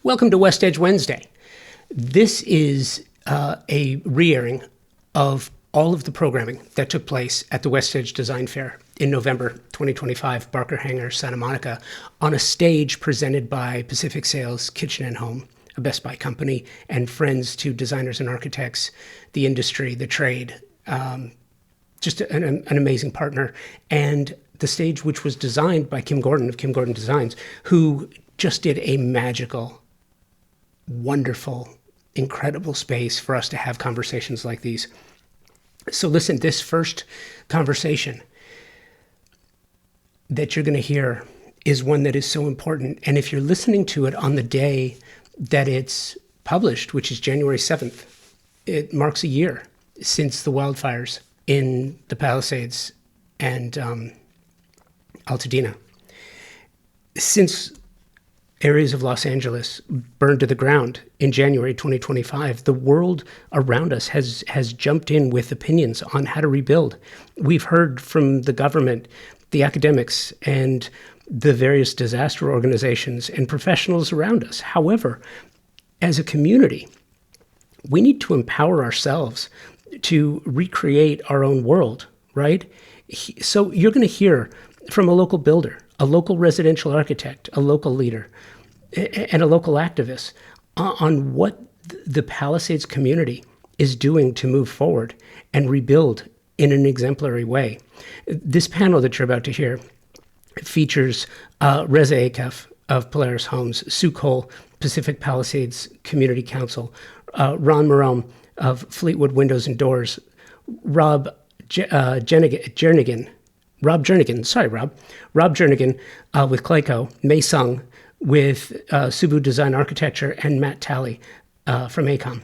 Welcome to WestEdge Wednesday. This is a re-airing of all of the programming that took place at the WestEdge Design Fair in November 2025, Barker Hangar, Santa Monica, on a stage presented by Pacific Sales Kitchen and Home, a Best Buy company, and friends to designers and architects, the industry, the trade, just an amazing partner. And the stage, which was designed by Kim Gordon of Kim Gordon Designs, who just did a magical, wonderful, incredible space for us to have conversations like these. So listen, this first conversation that you're going to hear is one that is so important. And if you're listening to it on the day that it's published, which is January 7th, it marks a year since the wildfires in the Palisades and Altadena. Since areas of Los Angeles burned to the ground in January 2025, the world around us has jumped in with opinions on how to rebuild. We've heard from the government, the academics, and the various disaster organizations and professionals around us. However, as a community, we need to empower ourselves to recreate our own world, right? So you're going to hear from a local builder, a local residential architect, a local leader, and a local activist on what the Palisades community is doing to move forward and rebuild in an exemplary way. This panel that you're about to hear features Reza Akef of Polaris Homes, Sue Cole, Pacific Palisades Community Council, Ron Marome of Fleetwood Windows and Doors, Rob Jernigan with Clayco, Mei Sung with Subu Design Architecture, and Matt Talley from ACOM.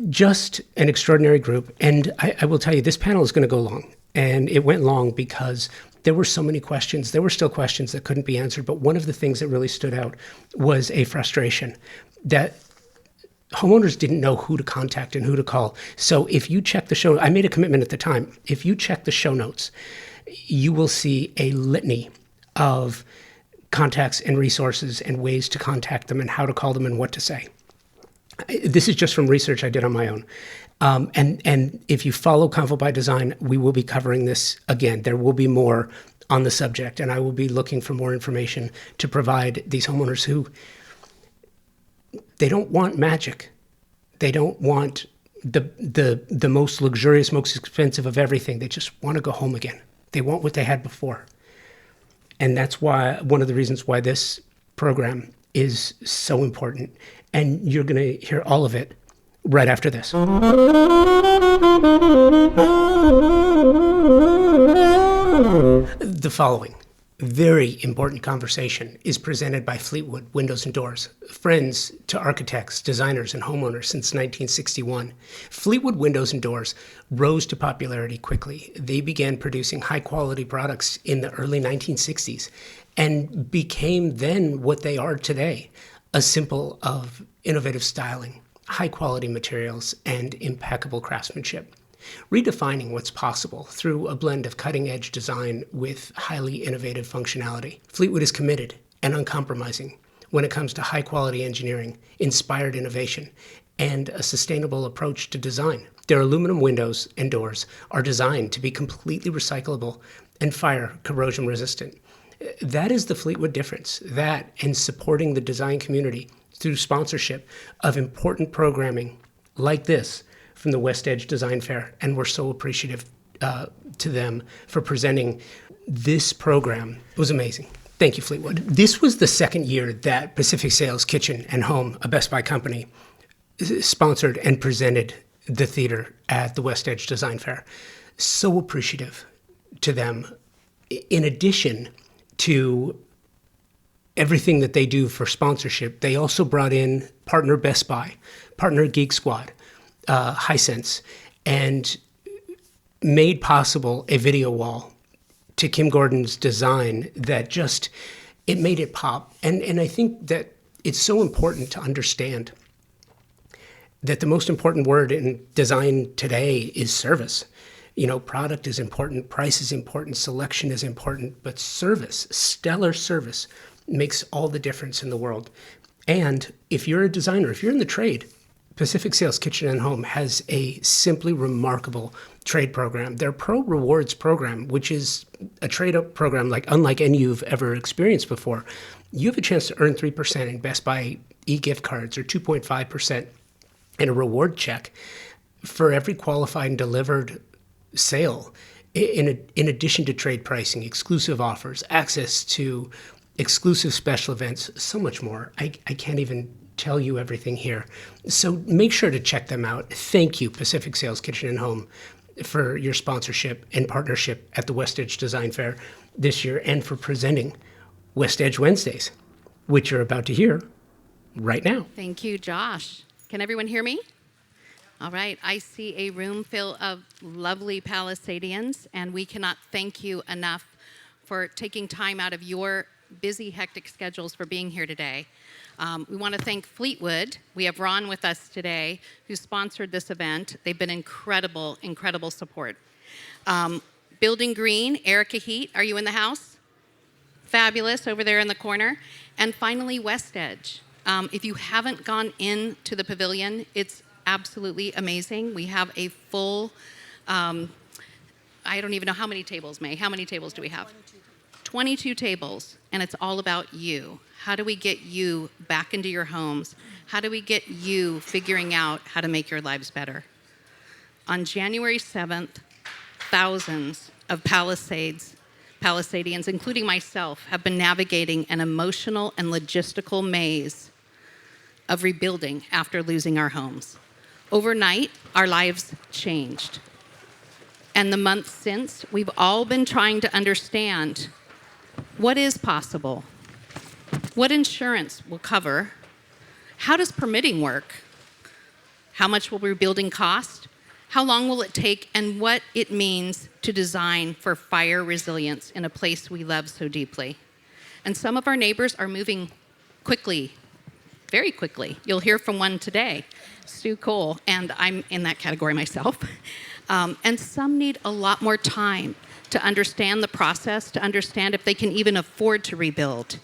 Just an extraordinary group. And I will tell you, this panel is going to go long. And it went long because there were so many questions. There were still questions that couldn't be answered. But one of the things that really stood out was a frustration that homeowners didn't know who to contact and who to call. So if you check the show, I made a commitment at the time. If you check the show notes, you will see a litany of contacts and resources and ways to contact them and how to call them and what to say. This is just from research I did on my own. And if you follow Convo by Design, we will be covering this again. There will be more on the subject, and I will be looking for more information to provide these homeowners who, they don't want magic. They don't want the most luxurious, most expensive of everything. They just want to go home again. They want what they had before. And that's why one of the reasons why this program is so important. And you're going to hear all of it right after this. The following very important conversation is presented by Fleetwood Windows and Doors, friends to architects, designers, and homeowners since 1961. Fleetwood Windows and Doors rose to popularity quickly. They began producing high-quality products in the early 1960s and became then what they are today, a symbol of innovative styling, high-quality materials, and impeccable craftsmanship, redefining what's possible through a blend of cutting-edge design with highly innovative functionality. Fleetwood is committed and uncompromising when it comes to high-quality engineering, inspired innovation, and a sustainable approach to design. Their aluminum windows and doors are designed to be completely recyclable and fire corrosion resistant. That is the Fleetwood difference. That and supporting the design community through sponsorship of important programming like this from the WestEdge Design Fair, and we're so appreciative to them for presenting this program. It was amazing. Thank you, Fleetwood. This was the second year that Pacific Sales Kitchen and Home, a Best Buy company, sponsored and presented the theater at the WestEdge Design Fair. So appreciative to them. In addition to everything that they do for sponsorship, they also brought in partner Best Buy, partner Geek Squad, Hisense, and made possible a video wall to Kim Gordon's design that just, it made it pop. And I think that it's so important to understand that the most important word in design today is service. You know, product is important, price is important, selection is important, but service, stellar service, makes all the difference in the world. And if you're a designer, if you're in the trade, Pacific Sales Kitchen and Home has a simply remarkable trade program. Their Pro Rewards program, which is a trade program unlike any you've ever experienced before, you have a chance to earn 3% in Best Buy e-gift cards or 2.5% in a reward check for every qualified and delivered sale. In addition to trade pricing, exclusive offers, access to exclusive special events, so much more. I can't even tell you everything here. So make sure to check them out. Thank you, Pacific Sales Kitchen and Home, for your sponsorship and partnership at the WestEdge Design Fair this year and for presenting WestEdge Wednesdays, which you're about to hear right now. Thank you, Josh. Can everyone hear me? All right, I see a room full of lovely Palisadians, and we cannot thank you enough for taking time out of your busy, hectic schedules for being here today. We want to thank Fleetwood. We have Ron with us today, who sponsored this event. They've been incredible, incredible support. Building Green, Erica Heat, are you in the house? Fabulous, over there in the corner. And finally, WestEdge. If you haven't gone into the pavilion, it's absolutely amazing. We have a full, I don't even know how many tables, May. How many tables do we have? 22 tables, and it's all about you. How do we get you back into your homes? How do we get you figuring out how to make your lives better? On January 7th, thousands of Palisadians, including myself, have been navigating an emotional and logistical maze of rebuilding after losing our homes. Overnight, our lives changed. And the months since, we've all been trying to understand what is possible, what insurance will cover, how does permitting work, how much will rebuilding cost, how long will it take, and what it means to design for fire resilience in a place we love so deeply. And some of our neighbors are moving quickly, very quickly. You'll hear from one today, Sue Cole, and I'm in that category myself. And some need a lot more time to understand the process, to understand if they can even afford to rebuild.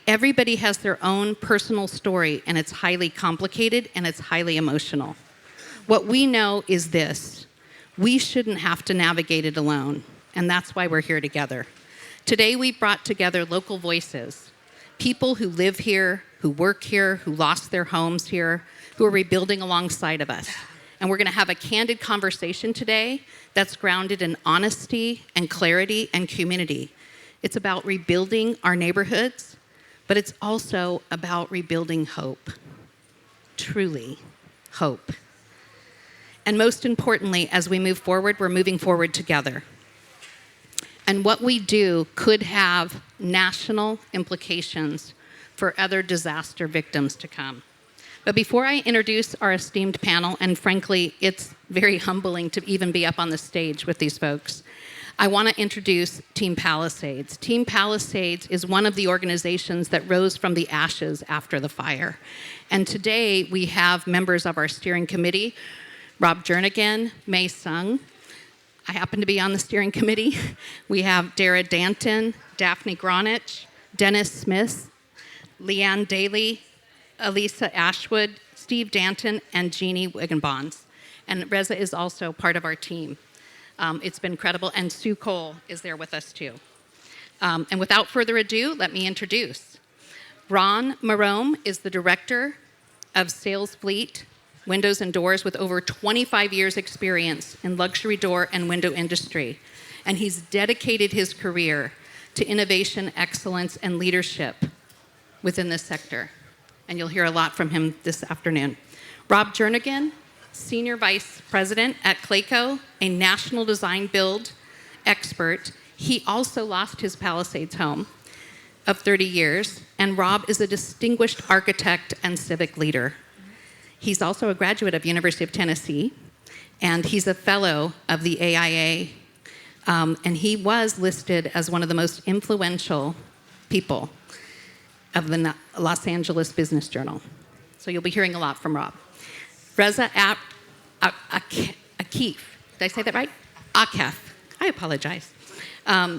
Everybody has their own personal story, and it's highly complicated and it's highly emotional. What we know is this: we shouldn't have to navigate it alone, and that's why we're here together. Today we brought together local voices, people who live here, who work here, who lost their homes here, who are rebuilding alongside of us. And we're gonna have a candid conversation today that's grounded in honesty and clarity and community. It's about rebuilding our neighborhoods, but it's also about rebuilding hope. Truly, hope. And most importantly, as we move forward, we're moving forward together. And what we do could have national implications for other disaster victims to come. But before I introduce our esteemed panel, and frankly, it's very humbling to even be up on the stage with these folks, I want to introduce Team Palisades. Team Palisades is one of the organizations that rose from the ashes after the fire. And today we have members of our steering committee, Rob Jernigan, May Sung. I happen to be on the steering committee. We have Dara Danton, Daphne Gronich, Dennis Smith, Leanne Daly, Elisa Ashwood, Steve Danton, and Jeannie Wiggenbonds. And Reza is also part of our team. It's been incredible, and Sue Cole is there with us too. And without further ado, let me introduce. Ron Marome is the director of Sales Fleet, Windows and Doors, with over 25 years experience in luxury door and window industry. And he's dedicated his career to innovation, excellence, and leadership within this sector. And you'll hear a lot from him this afternoon. Rob Jernigan, Senior Vice President at Clayco, a national design build expert. He also lost his Palisades home of 30 years, and Rob is a distinguished architect and civic leader. He's also a graduate of University of Tennessee, and he's a fellow of the AIA, and he was listed as one of the most influential people of the Los Angeles Business Journal. So you'll be hearing a lot from Rob. Reza Akif, did I say that right? Akef, I apologize.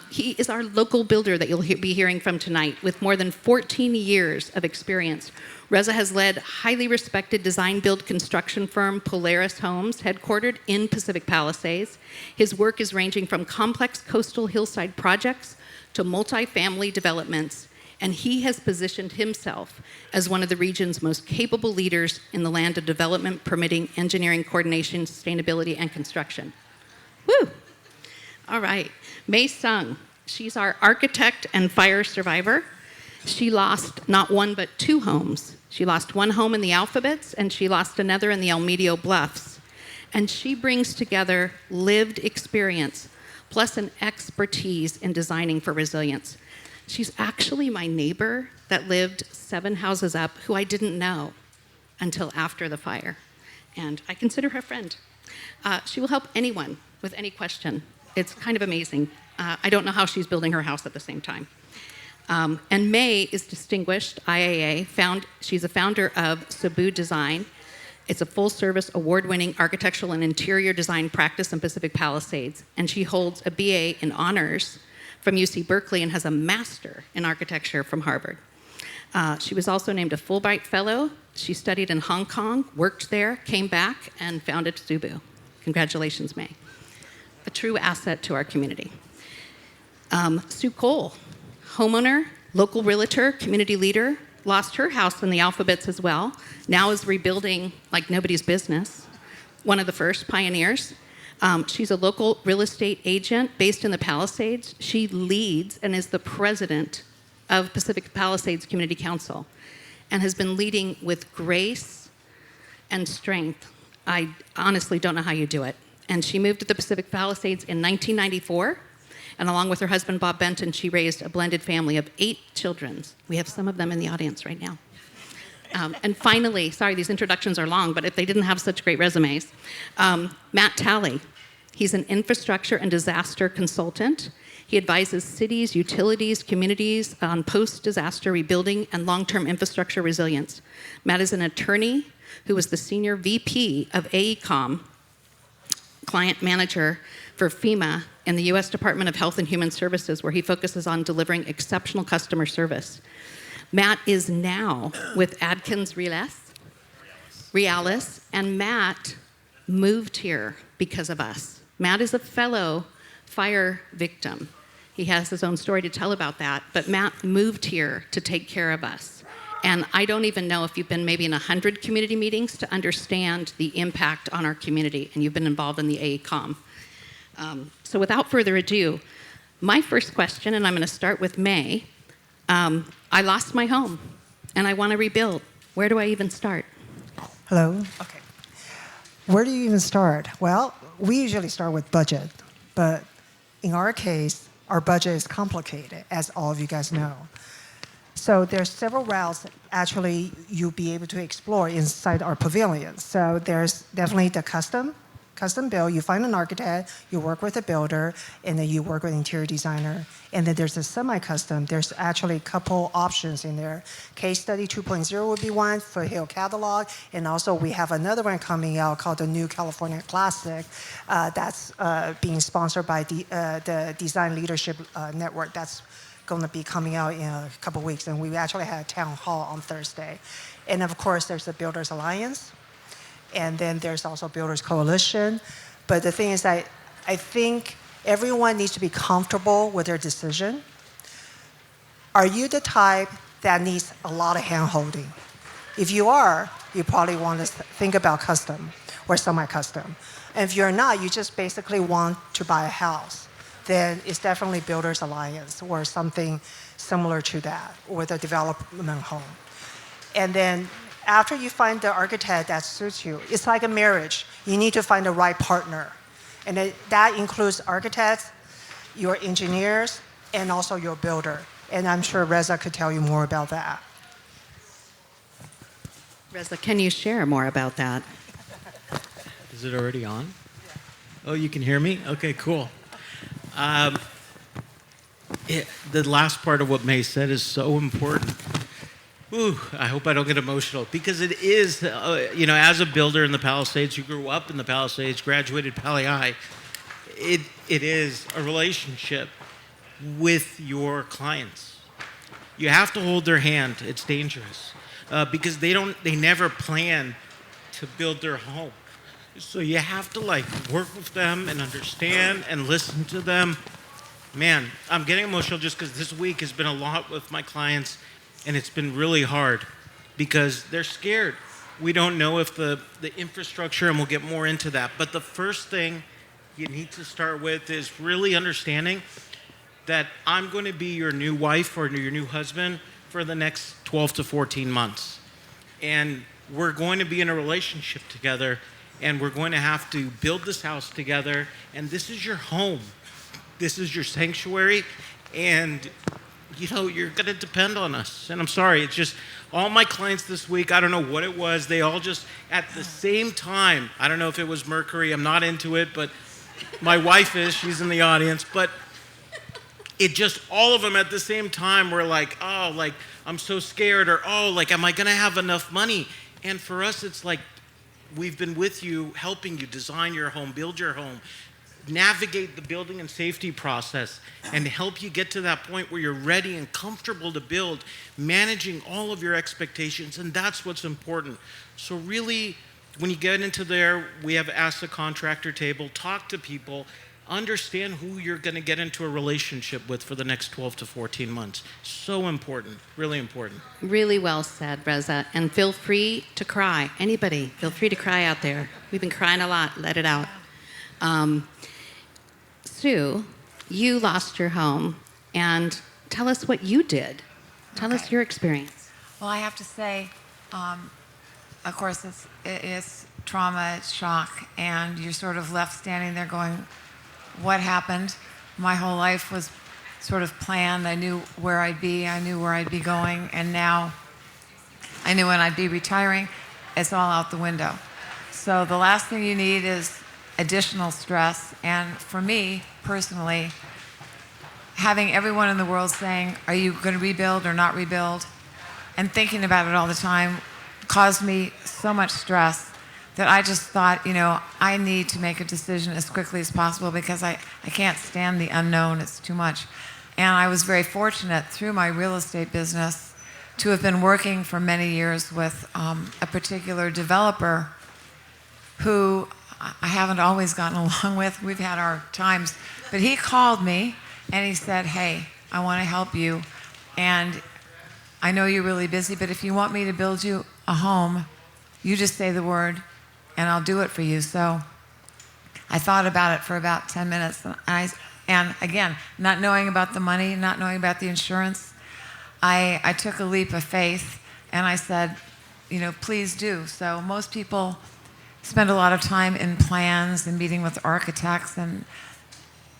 He is our local builder that you'll be hearing from tonight with more than 14 years of experience. Reza has led highly respected design build construction firm Polaris Homes, headquartered in Pacific Palisades. His work is ranging from complex coastal hillside projects to multifamily developments, and he has positioned himself as one of the region's most capable leaders in the land of development, permitting, engineering, coordination, sustainability, and construction. Woo! All right, Mei Sung. She's our architect and fire survivor. She lost not one but two homes. She lost one home in the Alphabets, and she lost another in the El Medio Bluffs. And she brings together lived experience, plus an expertise in designing for resilience. She's actually my neighbor that lived 7 houses up, who I didn't know until after the fire. And I consider her a friend. She will help anyone with any question. It's kind of amazing. I don't know how she's building her house at the same time. And May is distinguished IAA. She's a founder of Cebu Design. It's a full-service, award-winning architectural and interior design practice in Pacific Palisades. And she holds a BA in honors from UC Berkeley and has a master in architecture from Harvard. She was also named a Fulbright Fellow. She studied in Hong Kong, worked there, came back, and founded Cebu. Congratulations, May. A true asset to our community. Sue Cole, homeowner, local realtor, community leader, lost her house in the Alphabets as well, now is rebuilding like nobody's business, one of the first pioneers. She's a local real estate agent based in the Palisades. She leads and is the president of Pacific Palisades Community Council and has been leading with grace and strength. I honestly don't know how you do it. And she moved to the Pacific Palisades in 1994. And along with her husband, Bob Benton, she raised a blended family of 8 children. We have some of them in the audience right now. And finally, sorry, these introductions are long, but if they didn't have such great resumes, Matt Talley. He's an infrastructure and disaster consultant. He advises cities, utilities, communities on post-disaster rebuilding and long-term infrastructure resilience. Matt is an attorney who was the senior VP of AECOM, client manager for FEMA in the U.S. Department of Health and Human Services, where he focuses on delivering exceptional customer service. Matt is now with Adkins Realis, and Matt moved here because of us. Matt is a fellow fire victim. He has his own story to tell about that, but Matt moved here to take care of us. And I don't even know if you've been maybe in 100 community meetings to understand the impact on our community, and you've been involved in the AECOM. So without further ado, my first question, and I'm going to start with May. I lost my home, and I want to rebuild. Where do I even start? Hello? Okay. Where do you even start? Well, we usually start with budget, but in our case, our budget is complicated, as all of you guys know. So there's several routes actually you'll be able to explore inside our pavilion. So there's definitely the custom build. You find an architect, you work with a builder, and then you work with an interior designer. And then there's a semi-custom. There's actually a couple options in there. Case Study 2.0 would be one, Foothill Catalog, and also we have another one coming out called the New California Classic. That's being sponsored by the Design Leadership Network. That's going to be coming out in a couple weeks, and we actually had a town hall on Thursday. And of course, there's the Builders Alliance, and then there's also Builders Coalition. But the thing is that I think everyone needs to be comfortable with their decision. Are you the type that needs a lot of hand-holding? If you are, you probably want to think about custom or semi-custom. And if you're not, you just basically want to buy a house, then it's definitely Builders Alliance or something similar to that, or the development home. And then after you find the architect that suits you, it's like a marriage. You need to find the right partner. And that includes architects, your engineers, and also your builder. And I'm sure Reza could tell you more about that. Reza, can you share more about that? Is it already on? Yeah. Oh, you can hear me? Okay, cool. The last part of what May said is so important. Ooh, I hope I don't get emotional, because it is, as a builder in the Palisades, who grew up in the Palisades, graduated Pali High, it is a relationship with your clients. You have to hold their hand. It's dangerous because they never plan to build their home. So you have to like work with them and understand and listen to them. Man, I'm getting emotional just because this week has been a lot with my clients, and it's been really hard because they're scared. We don't know if the infrastructure, and we'll get more into that. But the first thing you need to start with is really understanding that I'm going to be your new wife or your new husband for the next 12 to 14 months. And we're going to be in a relationship together, and we're going to have to build this house together, and this is your home. This is your sanctuary, and you're going to depend on us. And I'm sorry, it's just all my clients this week, I don't know what it was, they all just at the same time, I don't know if it was Mercury, I'm not into it, but my wife is, she's in the audience, but it just, all of them at the same time were like, oh, like, I'm so scared, or oh, like, am I going to have enough money? And for us, it's like, we've been with you, helping you design your home, build your home, navigate the building and safety process, and help you get to that point where you're ready and comfortable to build, managing all of your expectations, and that's what's important. So really, when you get into there, we have Ask the Contractor table, talk to people, understand who you're going to get into a relationship with for the next 12 to 14 months. So important, really important. Really well said, Reza. And feel free to cry. Anybody, feel free to cry out there. We've been crying a lot. Let it out. Sue, you lost your home, and tell us what you did. Tell us your experience. Well, I have to say, of course, it's trauma, it's shock, and you're sort of left standing there going, what happened? My whole life was sort of planned. I knew where I'd be. I knew where I'd be going. And now I knew when I'd be retiring. It's all out the window. So the last thing you need is additional stress. And for me, personally, having everyone in the world saying, are you going to rebuild or not rebuild? And thinking about it all the time caused me so much stress that I just thought, I need to make a decision as quickly as possible because I can't stand the unknown. It's too much. And I was very fortunate through my real estate business to have been working for many years with a particular developer who I haven't always gotten along with. We've had our times. But he called me and he said, hey, I want to help you. And I know you're really busy, but if you want me to build you a home, you just say the word and I'll do it for you. So I thought about it for about 10 minutes. And again, not knowing about the money, not knowing about the insurance, I took a leap of faith and I said, please do. So most people spend a lot of time in plans and meeting with architects, and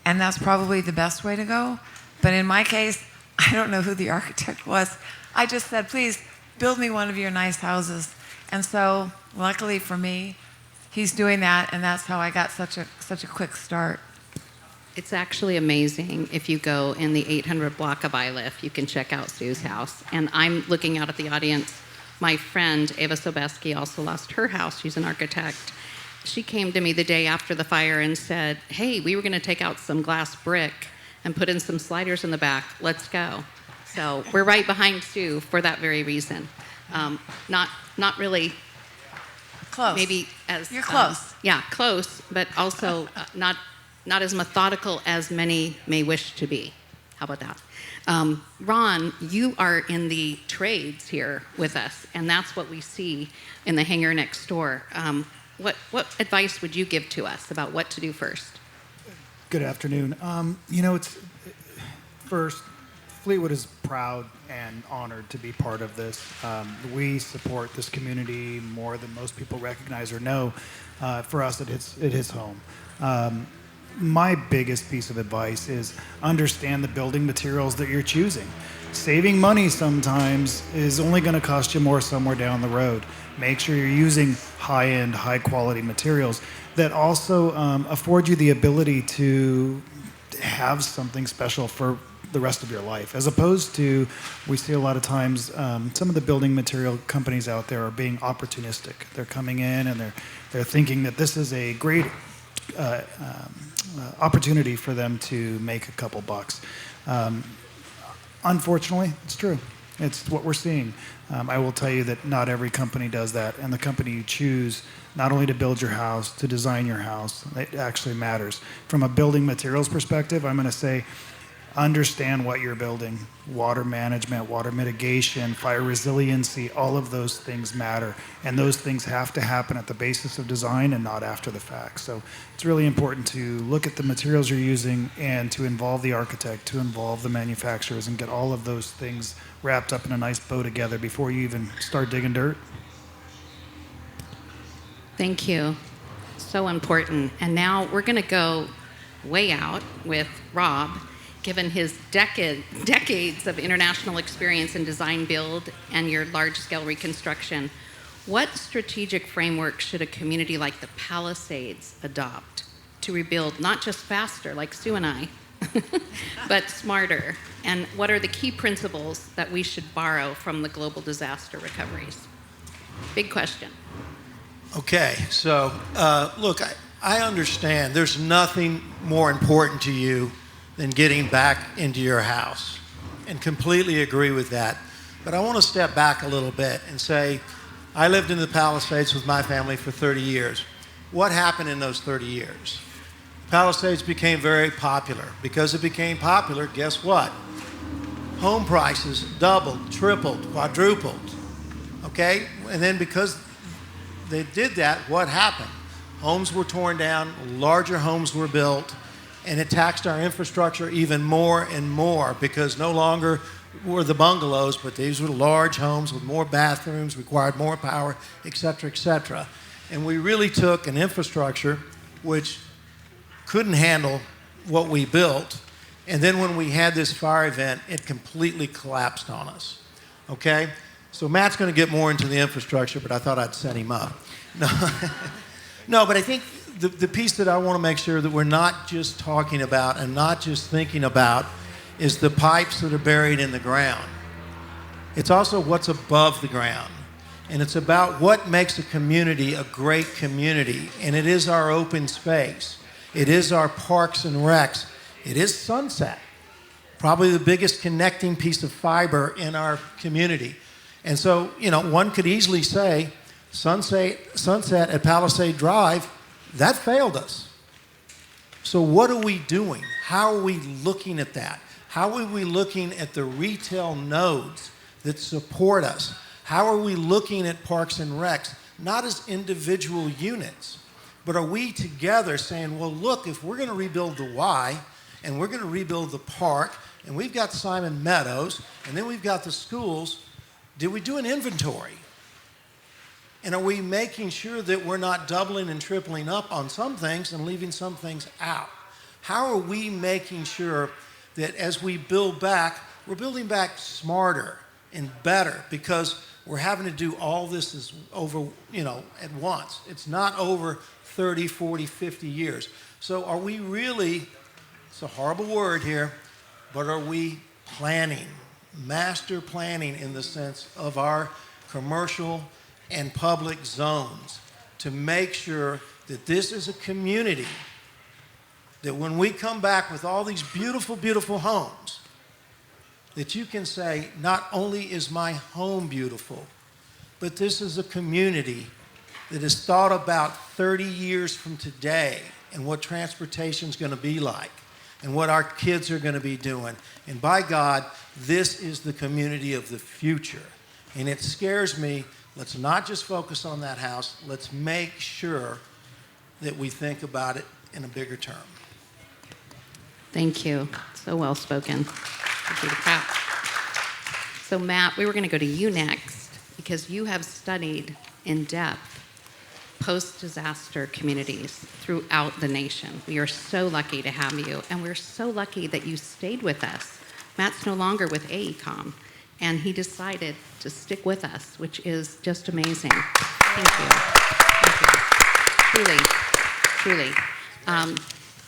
that's probably the best way to go. But in my case, I don't know who the architect was. I just said, please build me one of your nice houses. And so luckily for me, he's doing that, and that's how I got such a quick start. It's actually amazing. If you go in the 800 block of Iliff, you can check out Sue's house. And I'm looking out at the audience. My friend, Ava Sobeski, also lost her house. She's an architect. She came to me the day after the fire and said, hey, we were going to take out some glass brick and put in some sliders in the back. Let's go. So we're right behind Sue for that very reason. Not really... Close. Maybe as... You're close. Yeah, close, but also not as methodical as many may wish to be. How about that? Ron, you are in the trades here with us, and that's what we see in the hangar next door. What advice would you give to us about what to do first? Good afternoon. First, Fleetwood is proud and honored to be part of this. We support this community more than most people recognize or know. For us, it hits home. My biggest piece of advice is understand the building materials that you're choosing. Saving money sometimes is only going to cost you more somewhere down the road. Make sure you're using high-end, high-quality materials that also afford you the ability to have something special for the rest of your life, as opposed to, we see a lot of times some of the building material companies out there are being opportunistic. They're coming in and they're thinking that this is a great opportunity for them to make a couple bucks. Unfortunately, it's true. It's what we're seeing. I will tell you that not every company does that, and the company you choose, not only to build your house, to design your house, it actually matters. From a building materials perspective, I'm going to say, understand what you're building. Water management, water mitigation, fire resiliency, all of those things matter. And those things have to happen at the basis of design and not after the fact. So it's really important to look at the materials you're using and to involve the architect, to involve the manufacturers, and get all of those things wrapped up in a nice bow together before you even start digging dirt. Thank you. So important. And now we're going to go way out with Rob. Given his decades of international experience in design build and your large-scale reconstruction, what strategic framework should a community like the Palisades adopt to rebuild not just faster, like Sue and I, but smarter? And what are the key principles that we should borrow from the global disaster recoveries? Big question. Okay, so look, I understand there's nothing more important to you than getting back into your house, and completely agree with that. But I want to step back a little bit and say, I lived in the Palisades with my family for 30 years. What happened in those 30 years? Palisades became very popular. Because it became popular, guess what? Home prices doubled, tripled, quadrupled, okay? And then because they did that, what happened? Homes were torn down, larger homes were built, and it taxed our infrastructure even more and more, because no longer were the bungalows, but these were large homes with more bathrooms, required more power, et cetera, et cetera. And we really took an infrastructure which couldn't handle what we built, and then when we had this fire event, it completely collapsed on us, okay? So Matt's going to get more into the infrastructure, but I thought I'd set him up. No, no, but I think the piece that I want to make sure that we're not just talking about and not just thinking about is the pipes that are buried in the ground. It's also what's above the ground. And it's about what makes a community a great community. And it is our open space. It is our parks and recs. It is Sunset, probably the biggest connecting piece of fiber in our community. And so, you know, one could easily say Sunset at Palisade Drive, that failed us. So what are we doing? How are we looking at that? How are we looking at the retail nodes that support us? How are we looking at parks and recs, not as individual units, but are we together saying, well, look, if we're going to rebuild the Y, and we're going to rebuild the park, and we've got Simon Meadows, and then we've got the schools, did we do an inventory? And are we making sure that we're not doubling and tripling up on some things and leaving some things out? How are we making sure that as we build back, we're building back smarter and better, because we're having to do all this is over, you know, at once. It's not over 30, 40, 50 years. So are we really, it's a horrible word here, but are we planning, master planning in the sense of our commercial and public zones to make sure that this is a community that when we come back with all these beautiful, beautiful homes, that you can say, not only is my home beautiful, but this is a community that has thought about 30 years from today and what transportation is going to be like and what our kids are going to be doing. And by God, this is the community of the future. And it scares me. Let's not just focus on that house. Let's make sure that we think about it in a bigger term. Thank you. So well spoken. Thank you to Pat. So Matt, we were going to go to you next because you have studied in depth post-disaster communities throughout the nation. We are so lucky to have you, and we're so lucky that you stayed with us. Matt's no longer with AECOM, and he decided to stick with us, which is just amazing. Thank you. Thank you. Truly.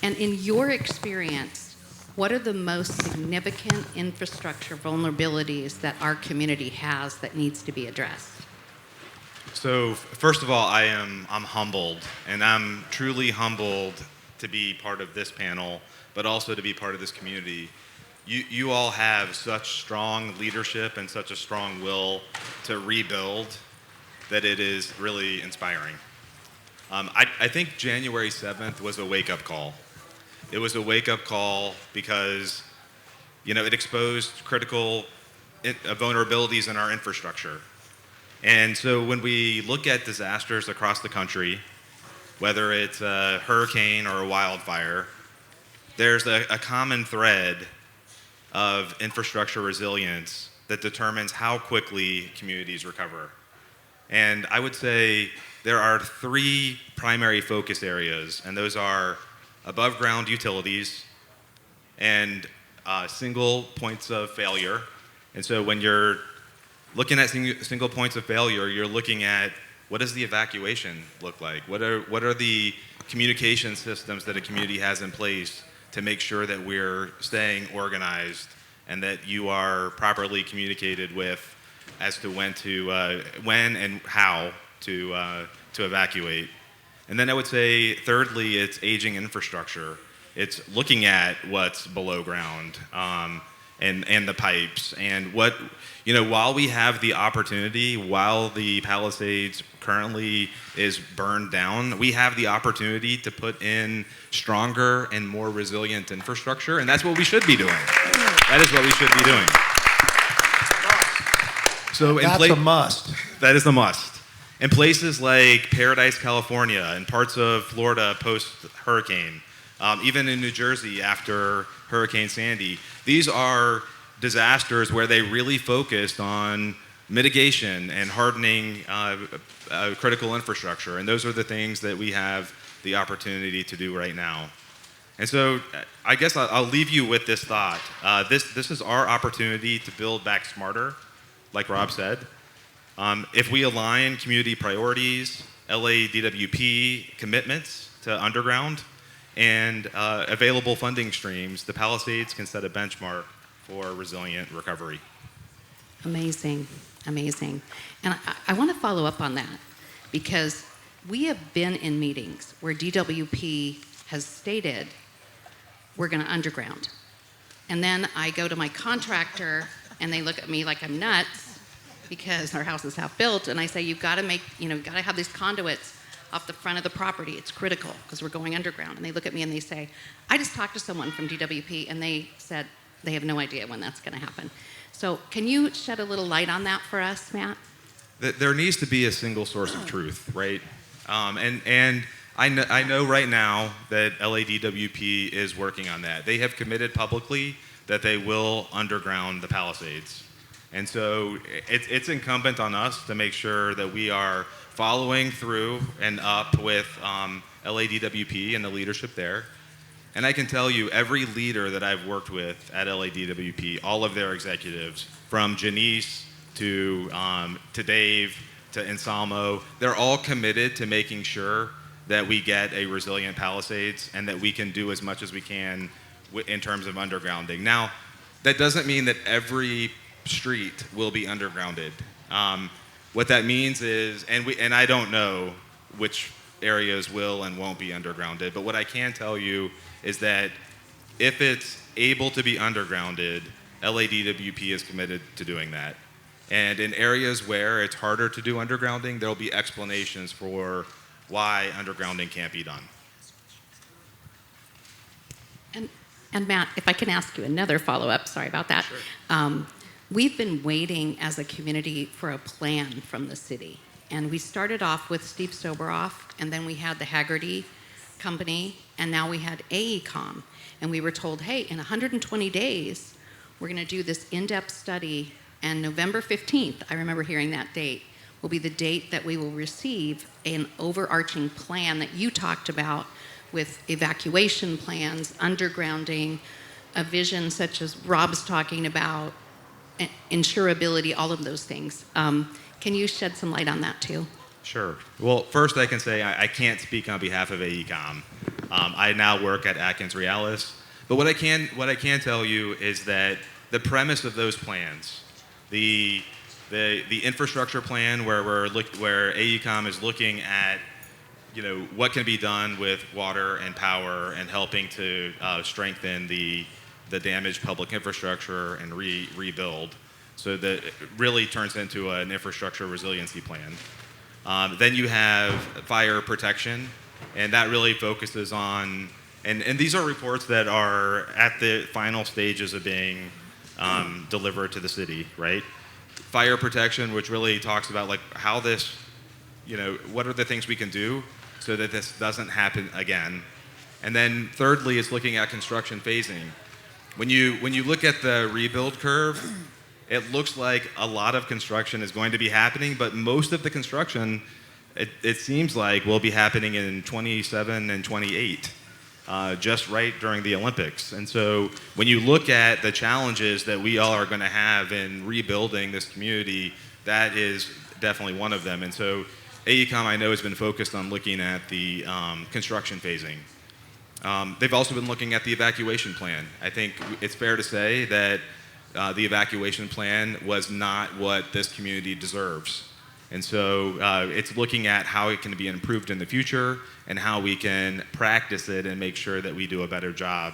And in your experience, what are the most significant infrastructure vulnerabilities that our community has that needs to be addressed? So first of all, I'm humbled, and I'm truly humbled to be part of this panel, but also to be part of this community. you all have such strong leadership and such a strong will to rebuild that it is really inspiring. I think January 7th was a wake-up call. It was a wake-up call because, it exposed critical vulnerabilities in our infrastructure. And so when we look at disasters across the country, whether it's a hurricane or a wildfire, there's a common thread of infrastructure resilience that determines how quickly communities recover. And I would say there are 3 primary focus areas, and those are above ground utilities and single points of failure. And so when you're looking at single points of failure, you're looking at what does the evacuation look like? What are the communication systems that a community has in place to make sure that we're staying organized and that you are properly communicated with as to when and how to evacuate. And then I would say, thirdly, it's aging infrastructure. It's looking at what's below ground and the pipes. And while we have the opportunity, while the Palisades currently is burned down, we have the opportunity to put in stronger and more resilient infrastructure, and that's what we should be doing. That is what we should be doing. So That's a must. That is a must. In places like Paradise, California, and parts of Florida post-hurricane, even in New Jersey after Hurricane Sandy, these are disasters where they really focused on mitigation and hardening critical infrastructure. And those are the things that we have the opportunity to do right now. And so I guess I'll leave you with this thought. This is our opportunity to build back smarter, like Rob said. If we align community priorities, LADWP commitments to underground, and available funding streams, the Palisades can set a benchmark for resilient recovery. Amazing, amazing. And I want to follow up on that because we have been in meetings where DWP has stated we're going to underground. And then I go to my contractor and they look at me like I'm nuts because our house is half built, and I say, you've got to have these conduits off the front of the property. It's critical because we're going underground. And they look at me and they say, I just talked to someone from DWP and they said they have no idea when that's going to happen. So can you shed a little light on that for us, Matt? There needs to be a single source of truth, right? And I know right now that LADWP is working on that. They have committed publicly that they will underground the Palisades. And so it's incumbent on us to make sure that we are following through and up with LADWP and the leadership there. And I can tell you, every leader that I've worked with at LADWP, all of their executives, from Janice to Dave to Anselmo, they're all committed to making sure that we get a resilient Palisades and that we can do as much as we can in terms of undergrounding. Now, that doesn't mean that every street will be undergrounded. What that means is, and I don't know which areas will and won't be undergrounded, but what I can tell you is that if it's able to be undergrounded, LADWP is committed to doing that. And in areas where it's harder to do undergrounding, there'll be explanations for why undergrounding can't be done. And Matt, if I can ask you another follow-up, sorry about that. Sure. We've been waiting as a community for a plan from the city. And we started off with Steve Soberoff, and then we had the Haggerty Company, and now we had AECOM. And we were told, hey, in 120 days, we're going to do this in-depth study, and November 15th, I remember hearing that date, will be the date that we will receive an overarching plan that you talked about with evacuation plans, undergrounding, a vision such as Rob's talking about, insurability, all of those things. Can you shed some light on that too? Sure. Well, first I can say I can't speak on behalf of AECOM. I now work at Atkins Realis. But what I can tell you is that the premise of those plans, the infrastructure plan where AECOM is looking at what can be done with water and power and helping to strengthen the the damaged public infrastructure and rebuild. So that it really turns into an infrastructure resiliency plan. Then you have fire protection, and that really focuses on, and these are reports that are at the final stages of being delivered to the city, right? Fire protection, which really talks about like how this, what are the things we can do so that this doesn't happen again. And then thirdly is looking at construction phasing. When you look at the rebuild curve, it looks like a lot of construction is going to be happening, but most of the construction, it seems like, will be happening in 27 and 28, just right during the Olympics. And so when you look at the challenges that we all are going to have in rebuilding this community, that is definitely one of them. And so AECOM, I know, has been focused on looking at the construction phasing. They've also been looking at the evacuation plan. I think it's fair to say that the evacuation plan was not what this community deserves. And so it's looking at how it can be improved in the future and how we can practice it and make sure that we do a better job.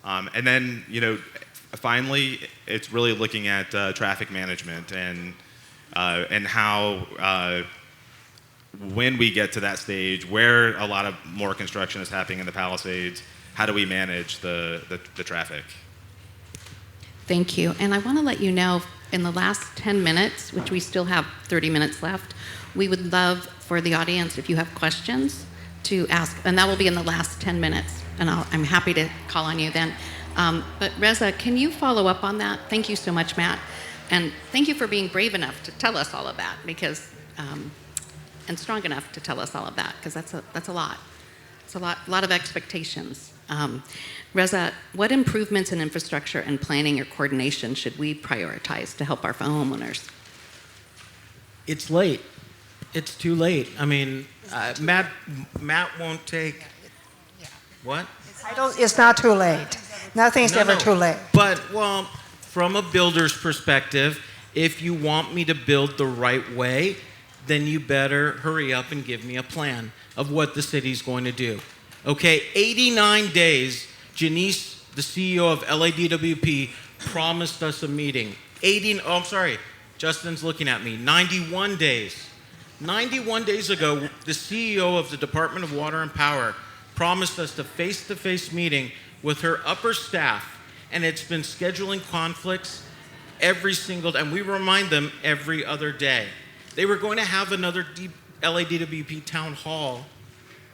And then, finally, it's really looking at traffic management and how when we get to that stage where a lot of more construction is happening in the Palisades, how do we manage the traffic? Thank you. And I want to let you know, in the last 10 minutes, which we still have 30 minutes left, we would love for the audience, if you have questions, to ask. And that will be in the last 10 minutes. And I'm happy to call on you then. But Reza, can you follow up on that? Thank you so much, Matt. And thank you for being brave enough to tell us all of that, because, and strong enough to tell us all of that, because that's a lot. It's a lot of expectations. Reza, what improvements in infrastructure and planning or coordination should we prioritize to help our homeowners? It's late. It's too late. I mean, Matt won't take. What? It's not too late. Nothing's ever too late. But, well, from a builder's perspective, if you want me to build the right way, then you better hurry up and give me a plan of what the city's going to do. Okay, 89 days, Janice, the CEO of LADWP, promised us a meeting. Justin's looking at me. 91 days. 91 days ago, the CEO of the Department of Water and Power promised us a face-to-face meeting with her upper staff, and it's been scheduling conflicts every single day, and we remind them every other day. They were going to have another LADWP town hall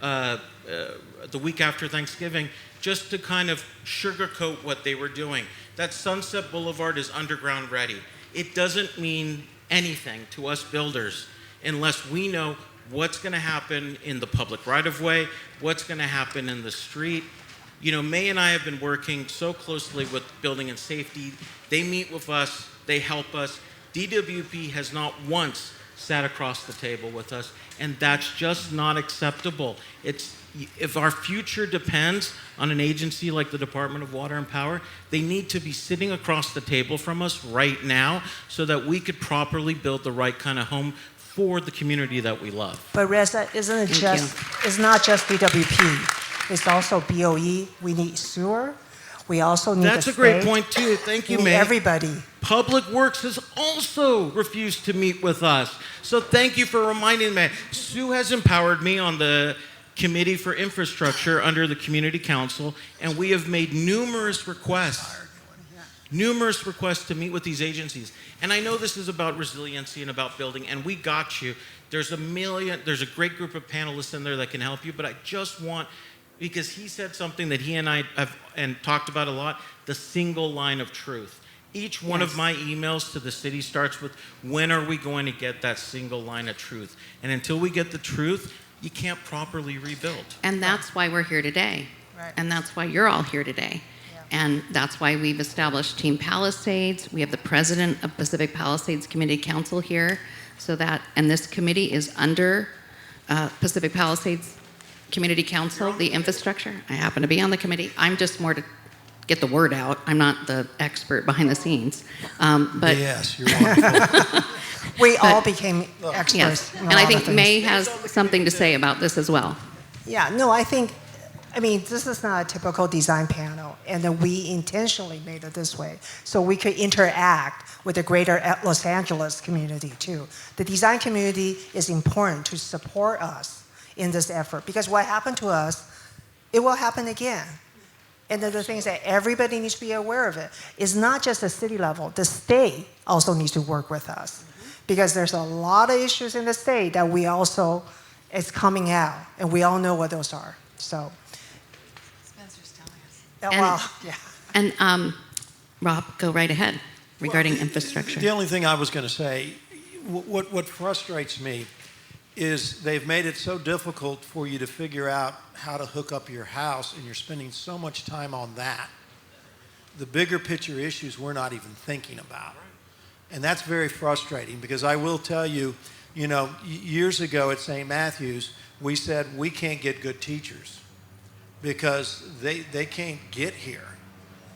the week after Thanksgiving, just to kind of sugarcoat what they were doing. That Sunset Boulevard is underground ready. It doesn't mean anything to us builders unless we know what's going to happen in the public right-of-way, what's going to happen in the street. May and I have been working so closely with building and safety. They meet with us, they help us. DWP has not once sat across the table with us, and that's just not acceptable. If our future depends on an agency like the Department of Water and Power, they need to be sitting across the table from us right now so that we could properly build the right kind of home for the community that we love. But Reza, it's not just DWP. It's also BOE. We need sewer. We also need That's a great point too. Thank you, May. Everybody. Public Works has also refused to meet with us. So thank you for reminding me. Sue has empowered me on the Committee for Infrastructure under the Community Council, and we have made numerous requests to meet with these agencies. And I know this is about resiliency and about building, and we got you. There's a great group of panelists in there that can help you, but I just want, because he said something that he and I have talked about a lot, the single line of truth. Each one of my emails to the city starts with, when are we going to get that single line of truth? And until we get the truth, you can't properly rebuild. And that's why we're here today. Right. And that's why you're all here today. And that's why we've established Team Palisades. We have the president of Pacific Palisades Community Council here, and this committee is under Pacific Palisades Community Council, the infrastructure. I happen to be on the committee. I'm just more to get the word out. I'm not the expert behind the scenes. But yes, you're wonderful. We all became experts. Yes, and I think May has something to say about this as well. Yeah, no, I think I mean, this is not a typical design panel, and then we intentionally made it this way so we could interact with the greater Los Angeles community too. The design community is important to support us in this effort because what happened to us, it will happen again. And the things that everybody needs to be aware of it is not just the city level, the state also needs to work with us because there's a lot of issues in the state that we also, it's coming out, and we all know what those are. So. Spencer's telling us. Oh, well, yeah. And Rob, go right ahead regarding infrastructure. The only thing I was going to say, what frustrates me is they've made it so difficult for you to figure out how to hook up your house, and you're spending so much time on that. The bigger picture issues we're not even thinking about. And that's very frustrating because I will tell you, you know, years ago at St. Matthew's, we said we can't get good teachers because they can't get here.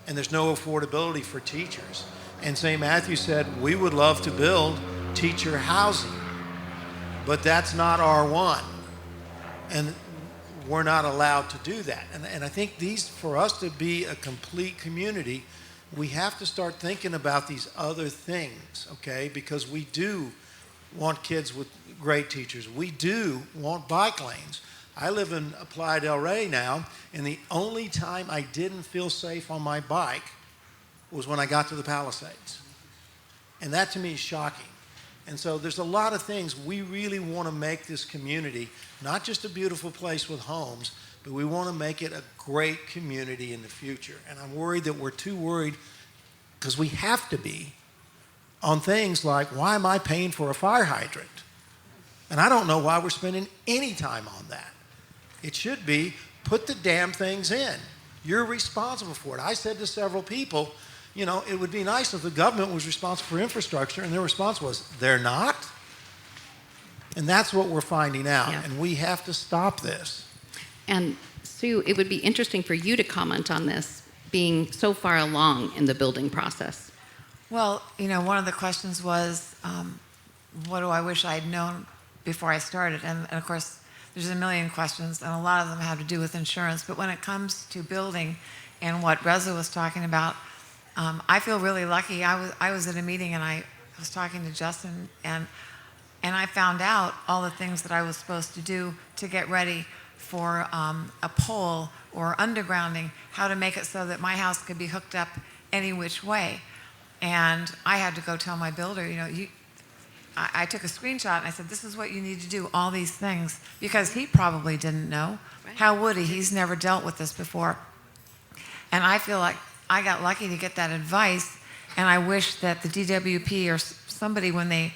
And there's no affordability for teachers. And St. Matthew said, we would love to build teacher housing, but that's not R1. And we're not allowed to do that. And I think for us to be a complete community, we have to start thinking about these other things, okay? Because we do want kids with great teachers. We do want bike lanes. I live in Playa del Rey now, and the only time I didn't feel safe on my bike was when I got to the Palisades. And that to me is shocking. And so there's a lot of things we really want to make this community not just a beautiful place with homes, but we want to make it a great community in the future. And I'm worried that we're too worried, because we have to be, on things like, why am I paying for a fire hydrant? And I don't know why we're spending any time on that. It should be, put the damn things in. You're responsible for it. I said to several people, you know, it would be nice if the government was responsible for infrastructure, and their response was, they're not? And that's what we're finding out, Yeah. and we have to stop this. And Sue, it would be interesting for you to comment on this, being so far along in the building process. Well, you know, one of the questions was, what do I wish I'd known before I started? And of course, there's a million questions, and a lot of them have to do with insurance. But when it comes to building and what Reza was talking about, I feel really lucky. I was at a meeting, and I was talking to Justin, and I found out all the things that I was supposed to do to get ready for a pole or undergrounding, how to make it so that my house could be hooked up any which way. And I had to go tell my builder, you know, I took a screenshot and I said, this is what you need to do, all these things, because he probably didn't know. Right. How would he? He's never dealt with this before. And I feel like I got lucky to get that advice, and I wish that the DWP or somebody, when they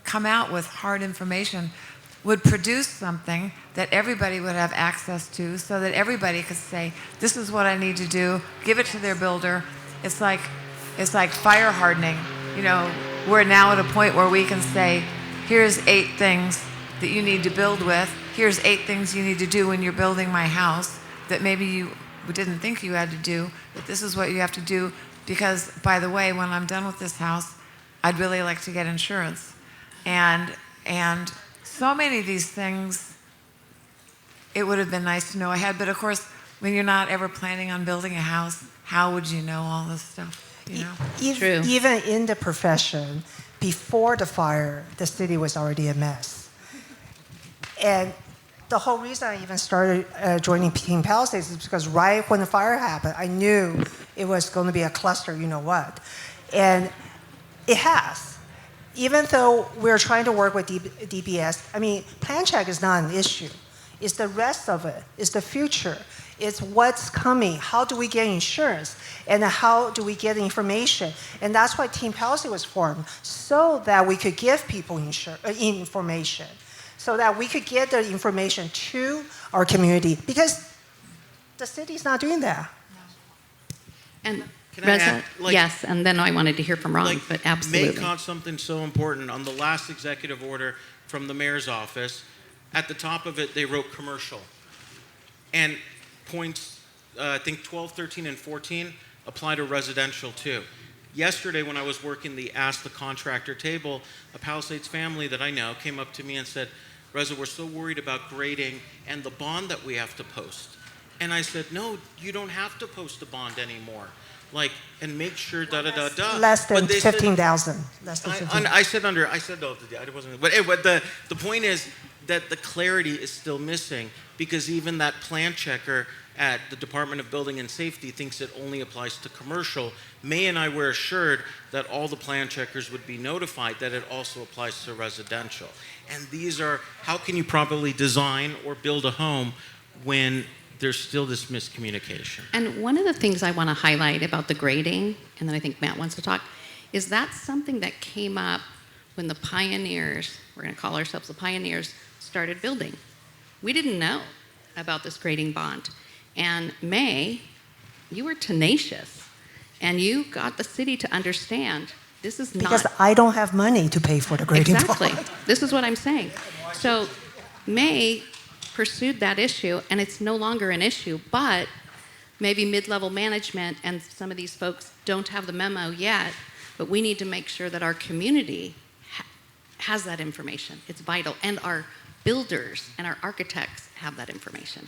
come out with hard information, would produce something that everybody would have access to so that everybody could say, this is what I need to do, give it to their builder. It's like fire hardening. You know, we're now at a point where we can say, here's 8 things that you need to build with. Here's 8 things you need to do when you're building my house that maybe you didn't think you had to do, but this is what you have to do because, by the way, when I'm done with this house, I'd really like to get insurance. And so many of these things, it would have been nice to know ahead, but of course, when you're not ever planning on building a house, how would you know all this stuff? You know? True. Even in the profession, before the fire, the city was already a mess. And the whole reason I even started joining Team Palisades is because right when the fire happened, I knew it was going to be a cluster, you know what. And it has. Even though we're trying to work with DPS, I mean, plan check is not an issue. It's the rest of it. It's the future. It's what's coming. How do we get insurance? And how do we get information? And that's why Team Palisades was formed, so that we could give people information, so that we could get the information to our community, because the city's not doing that. And Can I Reza, add, yes, and then I wanted to hear from Ron, but absolutely. May caught something so important on the last executive order from the mayor's office. At the top of it, they wrote commercial. And points, I think 12, 13, and 14 apply to residential too. Yesterday, when I was working the Ask the Contractor table, a Palisades family that I know came up to me and said, Reza, we're so worried about grading and the bond that we have to post. And I said, no, you don't have to post a bond anymore. Like, and make sure da-da-da-da. Less than But they said- 15,000. Less than 15,000. I said under, I said, no, I wasn't, but anyway, the point is that the clarity is still missing because even that plan checker at the Department of Building and Safety thinks it only applies to commercial. May and I were assured that all the plan checkers would be notified that it also applies to residential. And these are, how can you properly design or build a home when there's still this miscommunication? And one of the things I want to highlight about the grading, and then I think Matt wants to talk, is that something that came up when the pioneers, we're going to call ourselves the pioneers, started building. We didn't know about this grading bond. And May, you were tenacious, and you got the city to understand this is not... Because I don't have money to pay for the grading Exactly. bond. This is what I'm saying. So May pursued that issue, and it's no longer an issue, but maybe mid-level management and some of these folks don't have the memo yet, but we need to make sure that our community has that information. It's vital, and our builders and our architects have that information.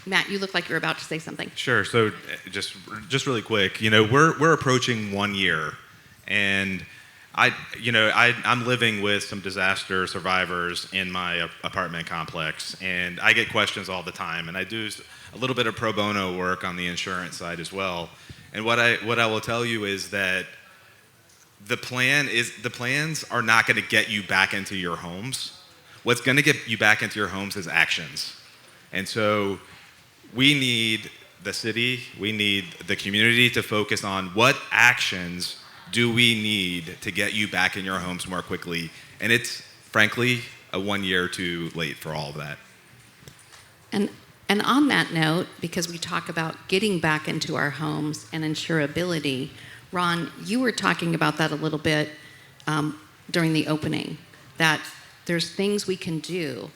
Matt, you look like you're about to say something. Sure. So just really quick, we're approaching 1 year, and I'm living with some disaster survivors in my apartment complex, and I get questions all the time, and I do a little bit of pro bono work on the insurance side as well. And what I will tell you is that the plans are not going to get you back into your homes. What's going to get you back into your homes is actions. And so we need the city, we need the community to focus on what actions do we need to get you back in your homes more quickly. And it's, frankly, a 1 year too late for all of that. And on that note, because we talk about getting back into our homes and insurability, Ron, you were talking about that a little bit during the opening, that there's things we can do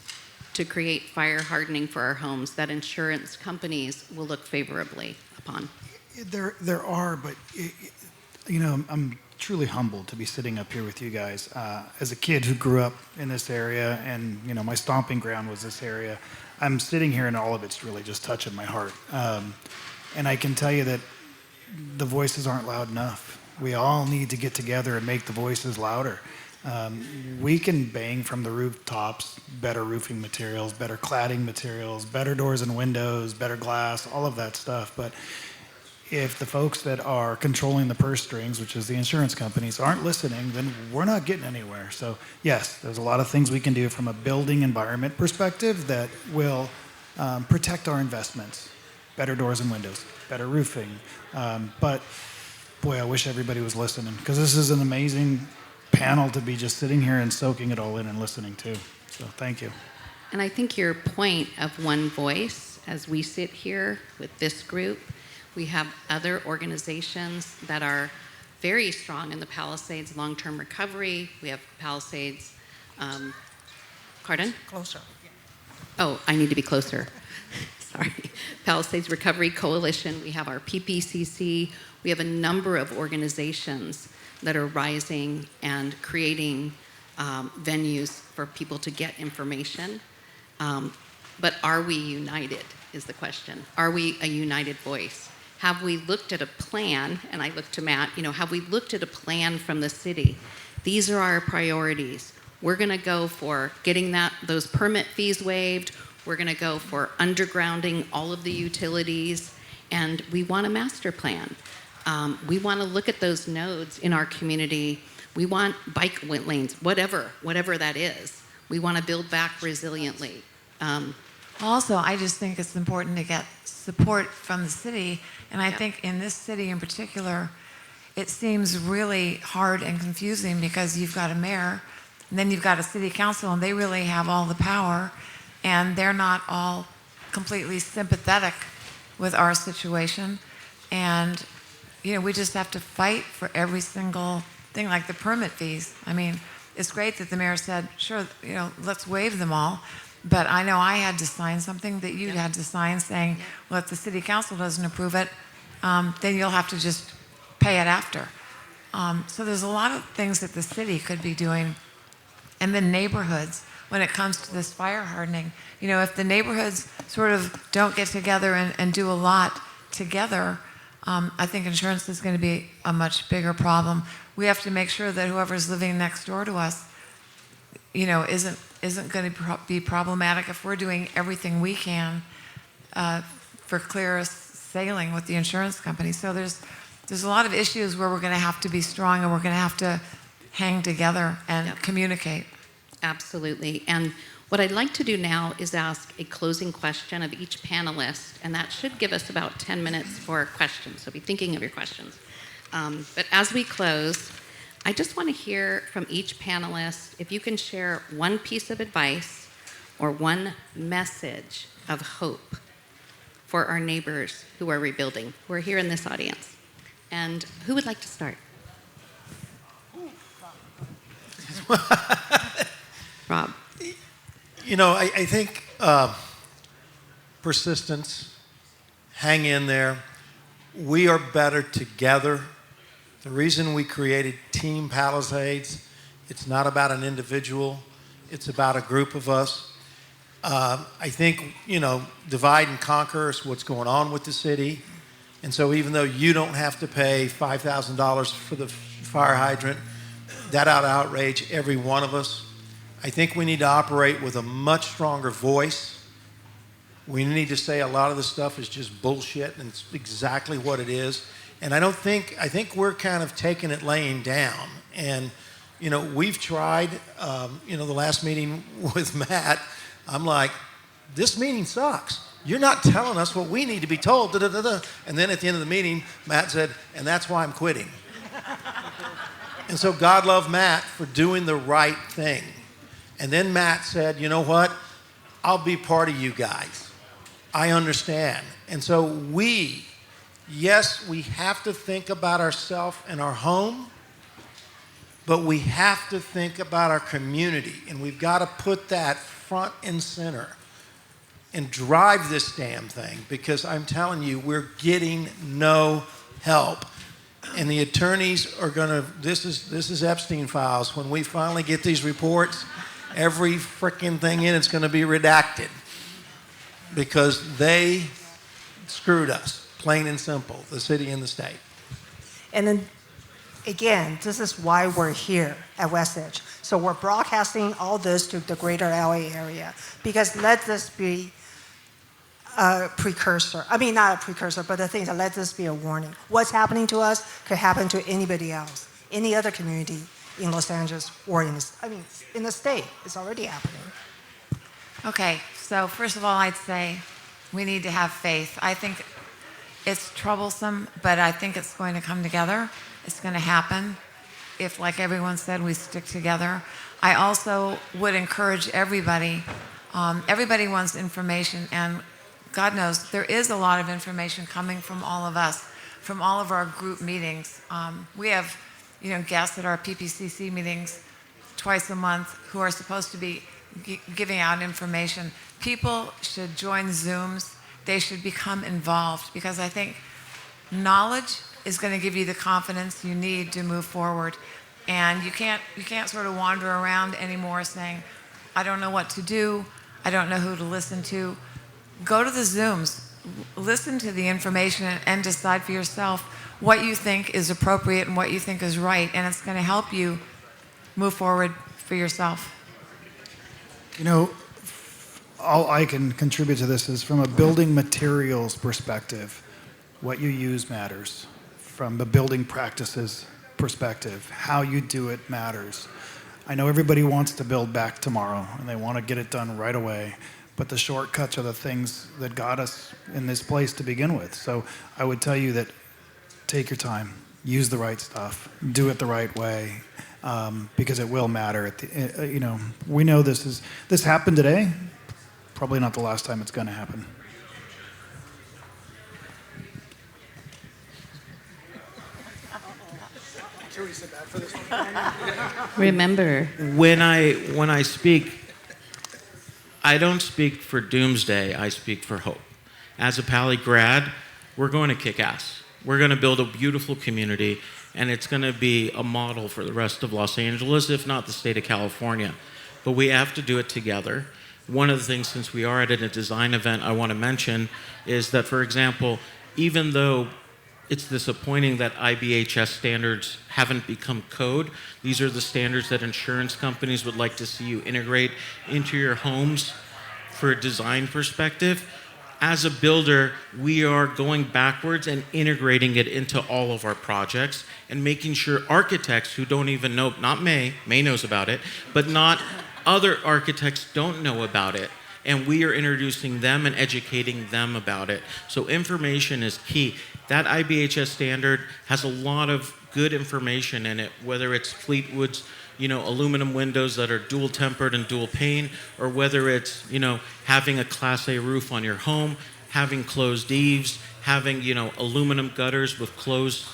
to create fire hardening for our homes that insurance companies will look favorably upon. There are, but I'm truly humbled to be sitting up here with you guys. As a kid who grew up in this area, and my stomping ground was this area, I'm sitting here and all of it's really just touching my heart. And I can tell you that the voices aren't loud enough. We all need to get together and make the voices louder. We can bang from the rooftops, better roofing materials, better cladding materials, better doors and windows, better glass, all of that stuff. But if the folks that are controlling the purse strings, which is the insurance companies, aren't listening, then we're not getting anywhere. So yes, there's a lot of things we can do from a building environment perspective that will protect our investments. Better doors and windows, better roofing. But boy, I wish everybody was listening, because this is an amazing panel to be just sitting here and soaking it all in and listening to. So thank you. And I think your point of one voice, as we sit here with this group, we have other organizations that are very strong in the Palisades long-term recovery. We have Palisades, pardon? Closer. Oh, I need to be closer. Sorry. Palisades Recovery Coalition. We have our PPCC. We have a number of organizations that are rising and creating venues for people to get information. But are we united is the question. Are we a united voice? Have we looked at a plan, and I look to Matt, have we looked at a plan from the city? These are our priorities. We're gonna go for getting those permit fees waived. We're gonna go for undergrounding all of the utilities, and we want a master plan. We want to look at those nodes in our community. We want bike lanes, whatever that is. We want to build back resiliently. Also, I just think it's important to get support from the city. And I think in this city in particular, it seems really hard and confusing because you've got a mayor, and then you've got a city council, and they really have all the power, and they're not all completely sympathetic with our situation. And we just have to fight for every single thing, like the permit fees. I mean, it's great that the mayor said, sure, let's waive them all. But I know I had to sign something that you had to sign saying, well, if the city council doesn't approve it, then you'll have to just pay it after. So there's a lot of things that the city could be doing. And then neighborhoods. when it comes to this fire hardening. You know, if the neighborhoods sort of don't get together and do a lot together, I think insurance is going to be a much bigger problem. We have to make sure that whoever's living next door to us, you know, isn't going to be problematic if we're doing everything we can for clear sailing with the insurance company. So there's a lot of issues where we're going to have to be strong and we're going to have to hang together and communicate. Absolutely. And what I'd like to do now is ask a closing question of each panelist, and that should give us about 10 minutes for questions. So be thinking of your questions. But as we close, I just want to hear from each panelist if you can share one piece of advice or one message of hope for our neighbors who are rebuilding, who are here in this audience. And who would like to start? Rob. You know, I think persistence, hang in there. We are better together. The reason we created Team Palisades, it's not about an individual, it's about a group of us. I think, you know, divide and conquer is what's going on with the city. And so even though you don't have to pay $5,000 for the fire hydrant, that ought to outrage every one of us. I think we need to operate with a much stronger voice. We need to say a lot of the stuff is just bullshit, and it's exactly what it is. And I think we're kind of taking it laying down. And, you know, we've tried, you know, the last meeting with Matt, I'm like, this meeting sucks. You're not telling us what we need to be told. Da, da, da, da. And then at the end of the meeting, Matt said, and that's why I'm quitting. And so God love Matt for doing the right thing. And then Matt said, you know what? I'll be part of you guys. I understand. And so yes, we have to think about ourselves and our home, but we have to think about our community. And we've got to put that front and center and drive this damn thing, because I'm telling you, we're getting no help. And the attorneys are going to, this is Epstein files. When we finally get these reports, every freaking thing in it's going to be redacted because they screwed us, plain and simple, the city and the state. And then, again, this is why we're here at WestEdge. So we're broadcasting all this to the greater LA area, because let this be a precursor. I mean, not a precursor, but the thing that let this be a warning. What's happening to us could happen to anybody else, any other community in Los Angeles or in the state. It's already happening. Okay, so first of all, I'd say we need to have faith. I think it's troublesome, but I think it's going to come together. It's going to happen if, like everyone said, we stick together. I also would encourage everybody. Everybody wants information, and God knows there is a lot of information coming from all of us, from all of our group meetings. We have, guests at our PPCC meetings twice a month who are supposed to be giving out information. People should join Zooms. They should become involved, because I think knowledge is going to give you the confidence you need to move forward. And you can't sort of wander around anymore saying, I don't know what to do. I don't know who to listen to. Go to the Zooms, listen to the information, and decide for yourself what you think is appropriate and what you think is right. And it's going to help you move forward for yourself. All I can contribute to this is from a building materials perspective, what you use matters. From the building practices perspective, how you do it matters. I know everybody wants to build back tomorrow and they want to get it done right away, but the shortcuts are the things that got us in this place to begin with. So I would tell you that take your time, use the right stuff, do it the right way, because it will matter. We know this happened today, probably not the last time it's going to happen. Remember, When I speak, I don't speak for doomsday, I speak for hope. As a Pali grad, we're going to kick ass. We're going to build a beautiful community, and it's going to be a model for the rest of Los Angeles, if not the state of California. but we have to do it together. One of the things, since we are at a design event, I want to mention is that, for example, even though it's disappointing that IBHS standards haven't become code, these are the standards that insurance companies would like to see you integrate into your homes for a design perspective. As a builder, we are going backwards and integrating it into all of our projects and making sure architects who don't even know, not May knows about it, but not other architects don't know about it. And we are introducing them and educating them about it. So information is key. That IBHS standard has a lot of good information in it, whether it's Fleetwood's, aluminum windows that are dual tempered and dual pane, or whether it's, having a Class A roof on your home, having closed eaves, having, aluminum gutters with closed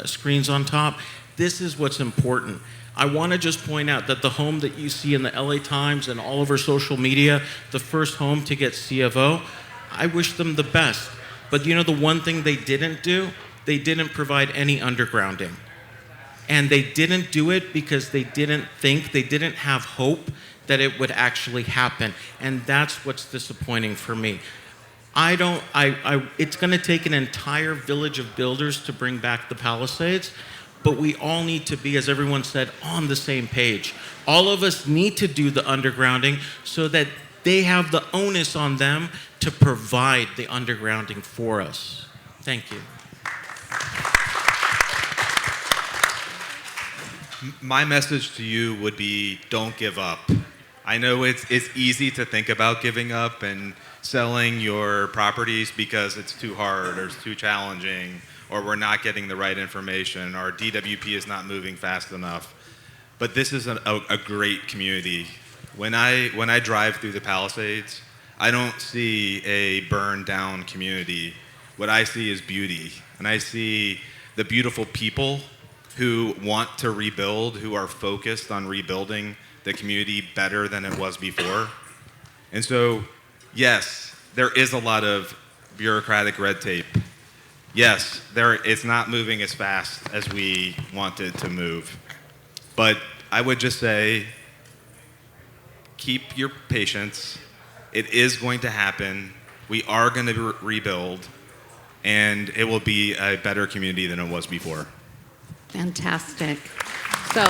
screens on top. This is what's important. I want to just point out that the home that you see in the LA Times and all over social media, the first home to get C of O, I wish them the best. But the one thing they didn't do? They didn't provide any undergrounding. And they didn't do it because they didn't have hope that it would actually happen. And that's what's disappointing for me. It's going to take an entire village of builders to bring back the Palisades, but we all need to be, as everyone said, on the same page. All of us need to do the undergrounding so that they have the onus on them to provide the undergrounding for us. Thank you. My message to you would be, don't give up. I know it's easy to think about giving up and selling your properties because it's too hard or it's too challenging, or we're not getting the right information, or DWP is not moving fast enough. But this is a great community. When I drive through the Palisades, I don't see a burned down community. What I see is beauty. And I see the beautiful people who want to rebuild, who are focused on rebuilding the community better than it was before. And so, yes, there is a lot of bureaucratic red tape. Yes, it's not moving as fast as we want it to move. But I would just say, keep your patience. It is going to happen. We are going to rebuild, and it will be a better community than it was before. Fantastic. So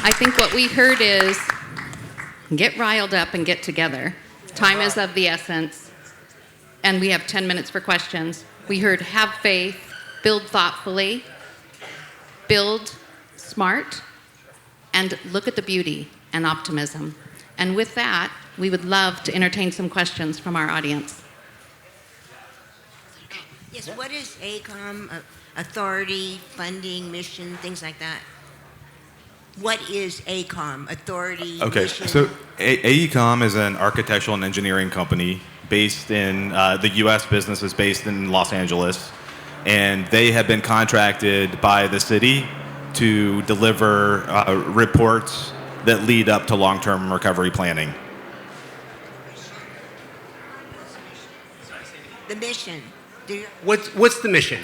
I think what we heard is get riled up and get together. Time is of the essence, and we have 10 minutes for questions. We heard have faith, build thoughtfully, build smart, and look at the beauty and optimism. And with that, we would love to entertain some questions from our audience. Yes, what is AECOM, authority, funding, mission, things like that? What is AECOM, authority, mission? So AECOM is an architectural and engineering company based in, the US business is based in Los Angeles, and they have been contracted by the city to deliver reports that lead up to long-term recovery planning. The mission. What's the mission?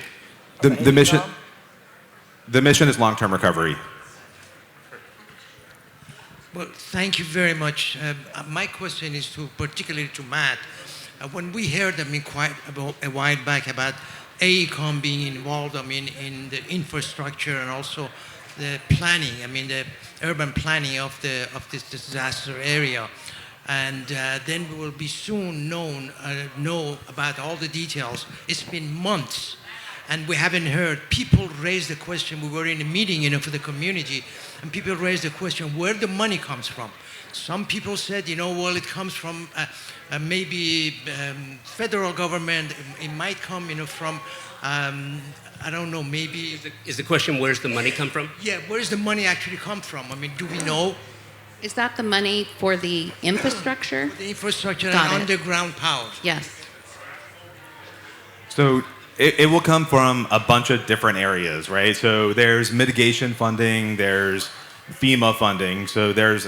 The mission is long-term recovery. Well, thank you very much. My question is particularly to Matt. When we heard, quite a while back about AECOM being involved, in the infrastructure and also the planning, the urban planning of this disaster area. And then we will be soon know about all the details. It's been months, and we haven't heard. People raise the question. We were in a meeting, for the community, and people raised the question where the money comes from. Some people said, well, it comes from maybe federal government. It might come, from, I don't know, maybe. Is the question where's the money come from? Yeah, where does the money actually come from? Do we know? Is that the money for the infrastructure? The infrastructure Got and it. underground power. Yes. So it will come from a bunch of different areas, right? So there's mitigation funding, there's FEMA funding. So there's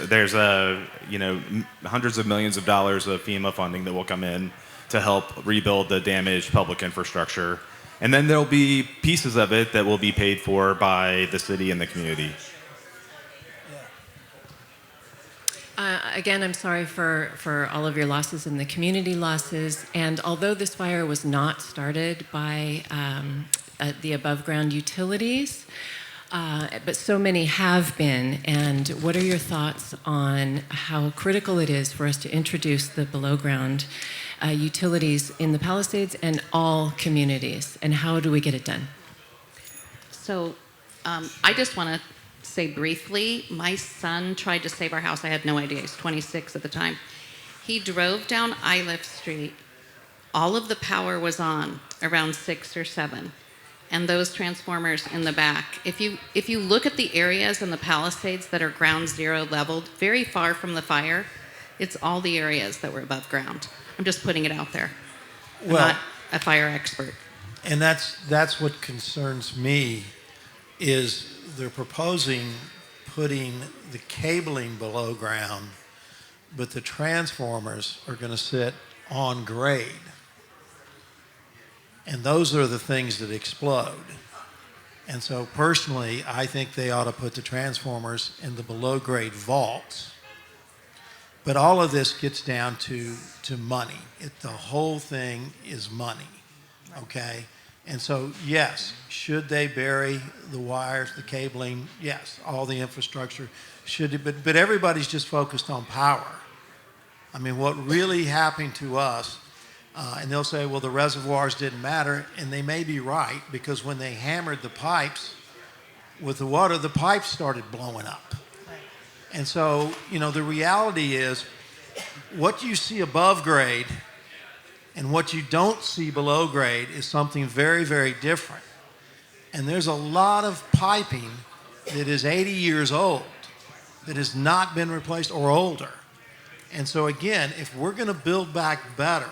hundreds of millions of dollars of FEMA funding that will come in to help rebuild the damaged public infrastructure. And then there'll be pieces of it that will be paid for by the city and the community. Again, I'm sorry for all of your losses and the community losses. And although this fire was not started by the above ground utilities, but so many have been. And what are your thoughts on how critical it is for us to introduce the below ground utilities in the Palisades and all communities? And how do we get it done? So I just want to say briefly, my son tried to save our house. I had no idea. He was 26 at the time. He drove down Iliff Street. All of the power was on around 6 or 7. And those transformers in the back. If you look at the areas in the Palisades that are ground zero leveled, very far from the fire, it's all the areas that were above ground. I'm just putting it out there. I'm not a fire expert. And that's what concerns me, is they're proposing putting the cabling below ground, but the transformers are going to sit on grade. And those are the things that explode. And so personally, I think they ought to put the transformers in the below grade vaults. But all of this gets down to money. The whole thing is money, okay? And so, yes, should they bury the wires, the cabling? Yes, all the infrastructure should, but everybody's just focused on power. I mean, what really happened to us, and they'll say, well, the reservoirs didn't matter, and they may be right, because when they hammered the pipes with the water, the pipes started blowing up. And so, the reality is, what you see above grade and what you don't see below grade is something very, very different. And there's a lot of piping that is 80 years old that has not been replaced or older. And so again, if we're going to build back better,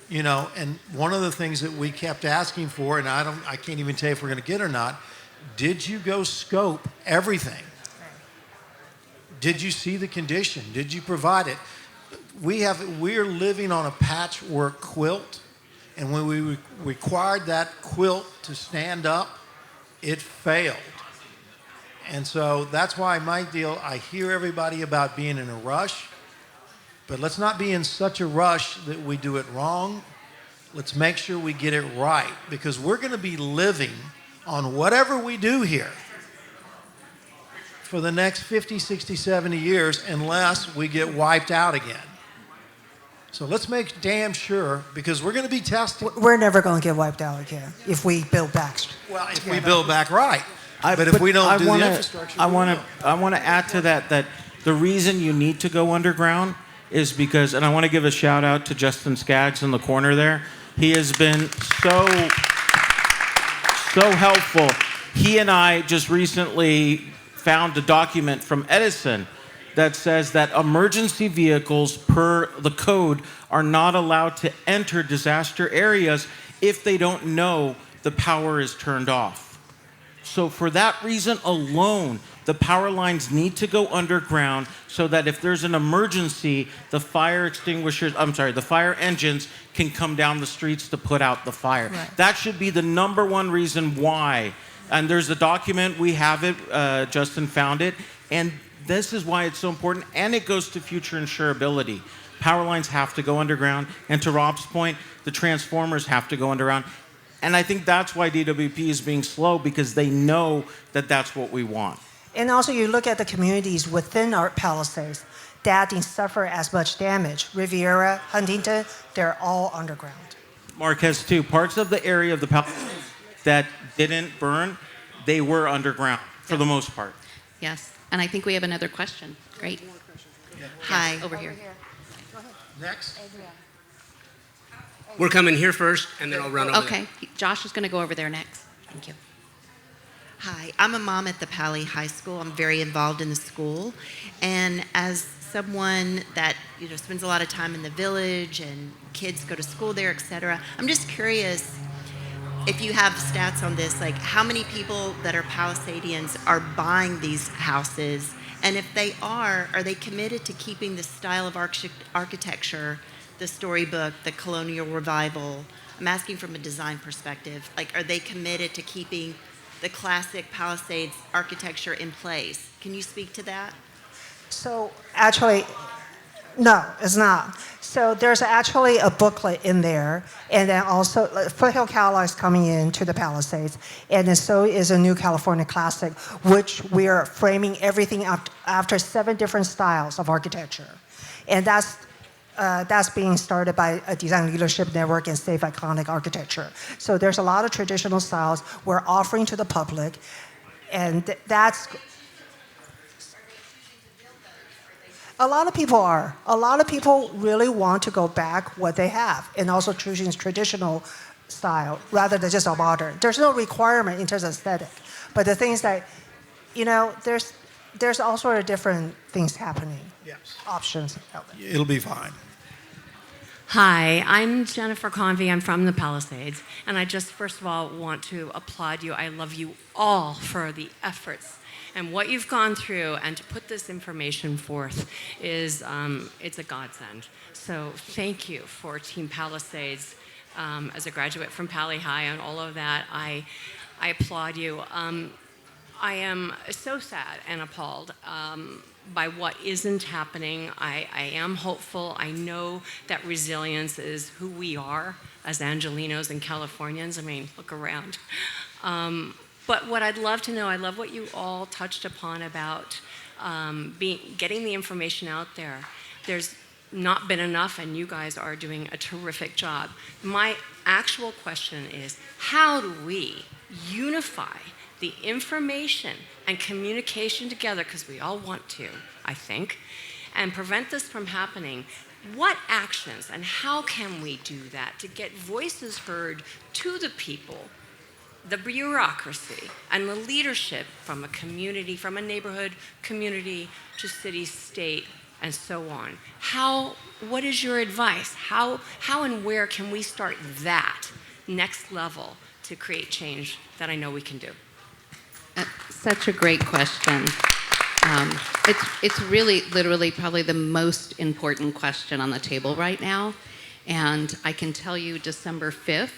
and one of the things that we kept asking for, and I can't even tell you if we're going to get it or not, did you go scope everything? Did you see the condition? Did you provide it? We're living on a patchwork quilt, and when we required that quilt to stand up, it failed. And so that's why my deal, I hear everybody about being in a rush, but let's not be in such a rush that we do it wrong. Let's make sure we get it right, because we're going to be living on whatever we do here for the next 50, 60, 70 years unless we get wiped out again. So let's make damn sure, because we're going to be tested. We're never going to get wiped out again if we build back. Well, if we build back right. But if we don't do the infrastructure, I want to add to that the reason you need to go underground is because, and I want to give a shout out to Justin Skaggs in the corner there. He has been so helpful. He and I just recently found a document from Edison that says that emergency vehicles per the code are not allowed to enter disaster areas if they don't know the power is turned off. So for that reason alone, the power lines need to go underground so that if there's an emergency, the fire engines can come down the streets to put out the fire. Right. That should be the number one reason why. And there's a document, we have it, Justin found it, and this is why it's so important, and it goes to future insurability. Power lines have to go underground, and to Rob's point, the transformers have to go underground. And I think that's why DWP is being slow, because they know that that's what we want. And also, you look at the communities within our Palisades that didn't suffer as much damage. Riviera, Huntington, they're all underground. Marquez too. Parts of the area of the Palisades that didn't burn, they were underground for the most part. Yes. And I think we have another question. Great. Hi. Yes, over here. Next. We're coming here first, and then I'll run over Okay. Josh is going to go over there next. Thank you. Hi. I'm a mom at the Pali High School. I'm very involved in the school. And as someone that spends a lot of time in the village and kids go to school there, et cetera, I'm just curious if you have stats on this, like how many people that are Palisadians are buying these houses? And if they are they committed to keeping the style of architecture, the storybook, the colonial revival? I'm asking from a design perspective. Like, are they committed to keeping the classic Palisades architecture in place? Can you speak to that? So actually, no, it's not. So there's actually a booklet in there, and then also Foothill Cala is coming in to the Palisades, and then so is a new California classic, which we are framing everything after 7 different styles of architecture, and that's being started by a Design Leadership Network and Safe Iconic Architecture. So there's a lot of traditional styles we're offering to the public, and that's. A lot of people are. A lot of people really want to go back what they have and also choosing traditional style rather than just a modern. There's no requirement in terms of aesthetic. But the thing is that, there's all sort of different things happening. Yes. Options out there. It'll be fine. Hi, I'm Jennifer Convey. I'm from the Palisades. And I just, first of all, want to applaud you. I love you all for the efforts and what you've gone through, and to put this information forth is, it's a godsend. So thank you for Team Palisades. As a graduate from Pali High and all of that, I applaud you. I am so sad and appalled by what isn't happening. I am hopeful. I know that resilience is who we are as Angelenos and Californians. I mean, look around. But what I'd love to know, I love what you all touched upon about getting the information out there. There's not been enough, and you guys are doing a terrific job. My actual question is, how do we unify the information and communication together, because we all want to, I think, and prevent this from happening? What actions and how can we do that to get voices heard to the people, the bureaucracy, and the leadership from a community, from a neighborhood, community, to city, state, and so on? What is your advice? How and where can we start that next level to create change that I know we can do? Such a great question. It's really, literally, probably the most important question on the table right now. And I can tell you, December 5th,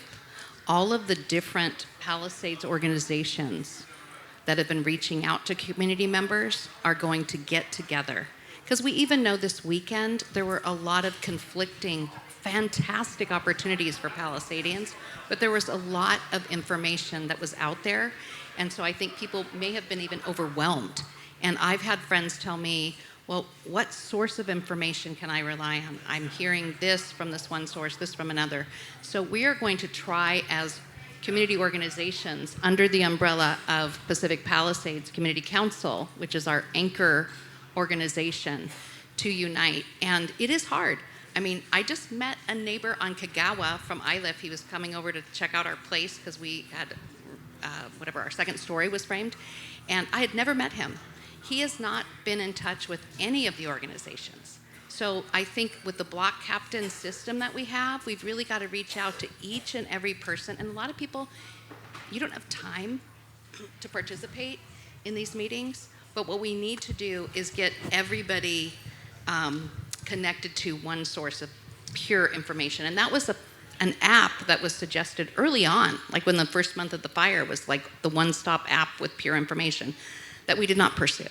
all of the different Palisades organizations that have been reaching out to community members are going to get together. Because we even know this weekend there were a lot of conflicting, fantastic opportunities for Palisadians, but there was a lot of information that was out there. And so I think people may have been even overwhelmed. And I've had friends tell me, well, what source of information can I rely on? I'm hearing this from this one source, this from another. So we are going to try, as community organizations under the umbrella of Pacific Palisades Community Council, which is our anchor organization, to unite. And it is hard. I mean, I just met a neighbor on Kagawa from ILIF. He was coming over to check out our place because we had our second story was framed. And I had never met him. He has not been in touch with any of the organizations. So I think with the block captain system that we have, we've really got to reach out to each and every person. And a lot of people, you don't have time to participate in these meetings, but what we need to do is get everybody connected to one source of pure information. And that was an app that was suggested early on, like when the first month of the fire was like the one-stop app with pure information that we did not pursue.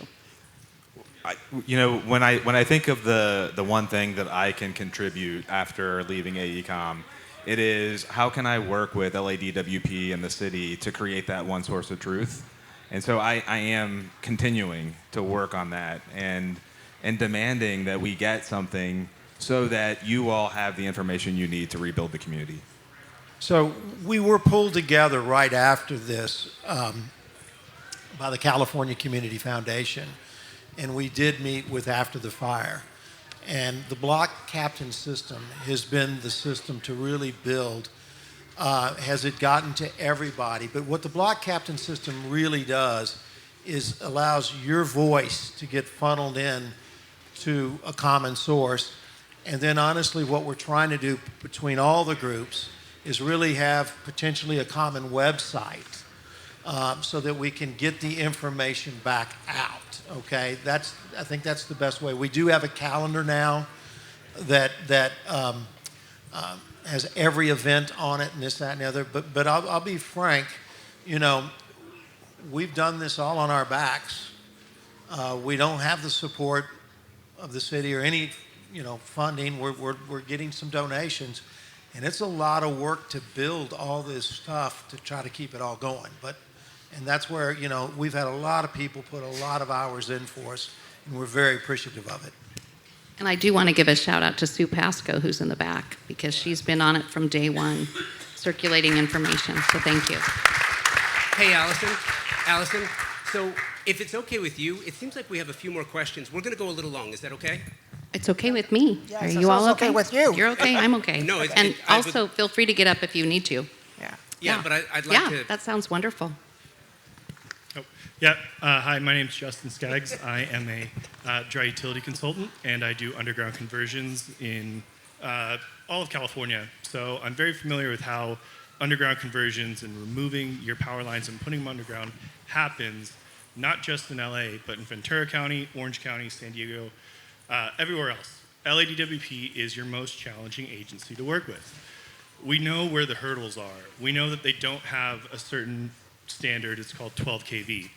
When I think of the one thing that I can contribute after leaving AECOM, it is how can I work with LADWP and the city to create that one source of truth? And so I am continuing to work on that and demanding that we get something so that you all have the information you need to rebuild the community. So we were pulled together right after this by the California Community Foundation, and we did meet with After the Fire. And the block captain system has been the system to really build. Has it gotten to everybody? But what the block captain system really does is allows your voice to get funneled in to a common source. And then honestly, what we're trying to do between all the groups is really have potentially a common website so that we can get the information back out, okay? I think that's the best way. We do have a calendar now that has every event on it and this, that, and the other. But I'll be frank, we've done this all on our backs. We don't have the support of the city or any, funding. We're getting some donations, and it's a lot of work to build all this stuff to try to keep it all going. And that's where, we've had a lot of people put a lot of hours in for us, and we're very appreciative of it. And I do want to give a shout out to Sue Pasco, who's in the back, because she's been on it from day one, circulating information. So thank you. Hey, Allison, so if it's okay with you, it seems like we have a few more questions. We're going to go a little long. Is that okay? It's okay with me. Yes, Are that you all sounds okay? okay with you. You're okay. I'm okay. No, and also feel free to get up if you need to. Yeah, but I'd like to. Yeah, that sounds wonderful. Hi, my name's Justin Skaggs. I am a dry utility consultant, and I do underground conversions in all of California. So I'm very familiar with how underground conversions and removing your power lines and putting them underground happens, not just in LA, but in Ventura County, Orange County, San Diego, everywhere else. LADWP is your most challenging agency to work with. We know where the hurdles are. We know that they don't have a certain standard. It's called 12 kV.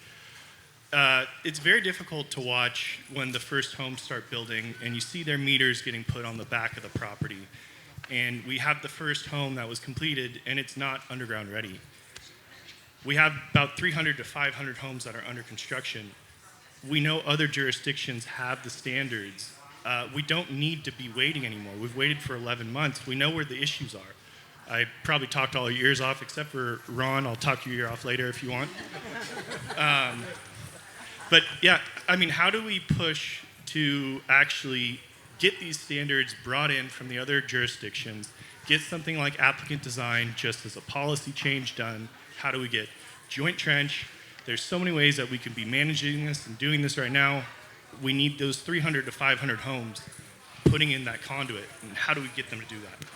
It's very difficult to watch when the first homes start building and you see their meters getting put on the back of the property. And we have the first home that was completed and it's not underground ready. We have about 300 to 500 homes that are under construction. We know other jurisdictions have the standards. We don't need to be waiting anymore. We've waited for 11 months. We know where the issues are. I probably talked all your ears off, except for Ron. I'll talk your ear off later if you want. But yeah, I mean, how do we push to actually get these standards brought in from the other jurisdictions, get something like applicant design just as a policy change done? How do we get joint trench? There's so many ways that we can be managing this and doing this right now. We need those 300 to 500 homes putting in that conduit, and how do we get them to do that?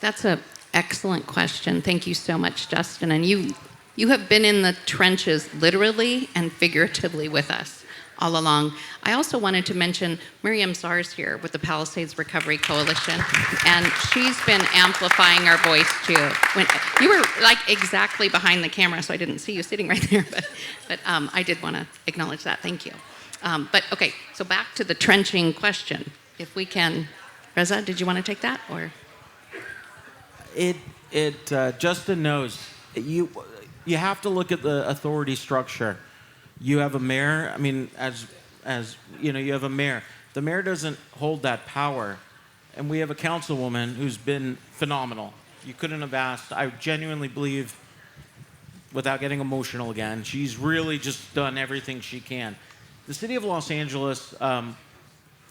That's an excellent question. Thank you so much, Justin. And you have been in the trenches literally and figuratively with us all along. I also wanted to mention Miriam Saar's here with the Palisades Recovery Coalition, and she's been amplifying our voice too. When you were like exactly behind the camera, so I didn't see you sitting right there, but I did want to acknowledge that. Thank you. But okay, so back to the trenching question. If we can, Reza, did you want to take that or? Justin knows. You have to look at the authority structure. You have a mayor. I mean, as you have a mayor. The mayor doesn't hold that power, and we have a councilwoman who's been phenomenal. You couldn't have asked. I genuinely believe, without getting emotional again, she's really just done everything she can. The city of Los Angeles. I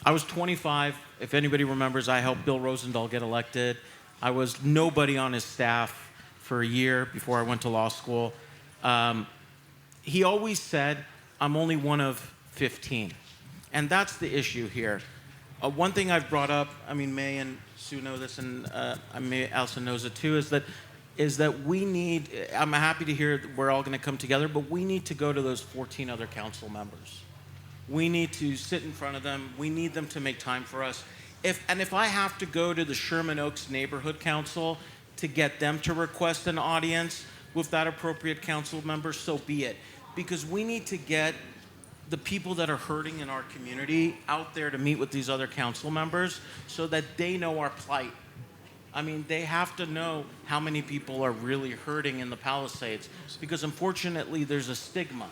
was 25. If anybody remembers, I helped Bill Rosendahl get elected. I was nobody on his staff for a year before I went to law school. He always said, I'm only one of 15. And that's the issue here. One thing I've brought up, I mean, May and Sue know this, and Allison knows it too, is that we need, I'm happy to hear that we're all going to come together, but we need to go to those 14 other council members. We need to sit in front of them. We need them to make time for us. If I have to go to the Sherman Oaks Neighborhood Council to get them to request an audience with that appropriate council member, so be it. Because we need to get the people that are hurting in our community out there to meet with these other council members so that they know our plight. I mean, they have to know how many people are really hurting in the Palisades, because unfortunately there's a stigma.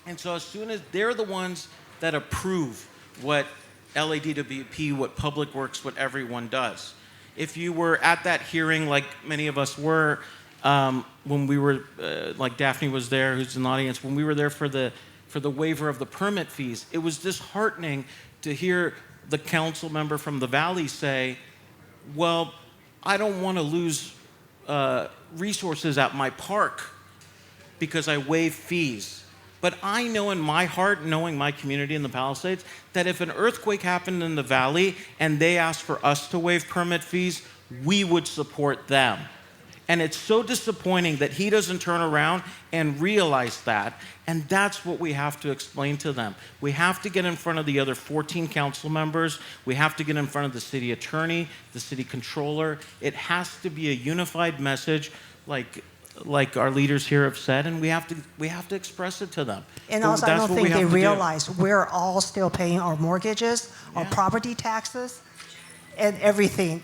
And so as soon as they're the ones that approve what LADWP, what Public Works, what everyone does. If you were at that hearing, like many of us were, when we were, like Daphne was there, who's in the audience, when we were there for the waiver of the permit fees, it was disheartening to hear the council member from the Valley say, well, I don't want to lose resources at my park because I waive fees. But I know in my heart, knowing my community in the Palisades, that if an earthquake happened in the Valley and they asked for us to waive permit fees, we would support them. And it's so disappointing that he doesn't turn around and realize that. And that's what we have to explain to them. We have to get in front of the other 14 council members. We have to get in front of the city attorney, the city controller. It has to be a unified message. Like like our leaders here have said, and we have to express it to them. And But also, I that's don't what think we they have to do. realize we're all still paying our mortgages, our property taxes, and everything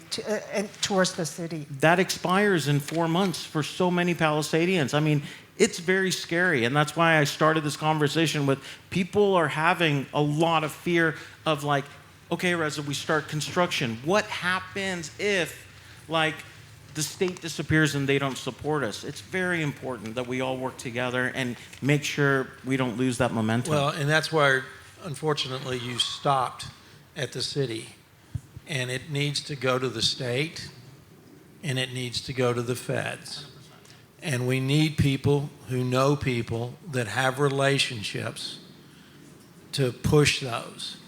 and towards the city. That expires in 4 months for so many Palisadians. I mean, it's very scary, and that's why I started this conversation with people are having a lot of fear of like, okay, Reza, we start construction. What happens if, like, the state disappears and they don't support us? It's very important that we all work together and make sure we don't lose that momentum. Well, and that's why, unfortunately, you stopped at the city. And it needs to go to the state, and it needs to go to the feds. And we need people who know people that have relationships to push those.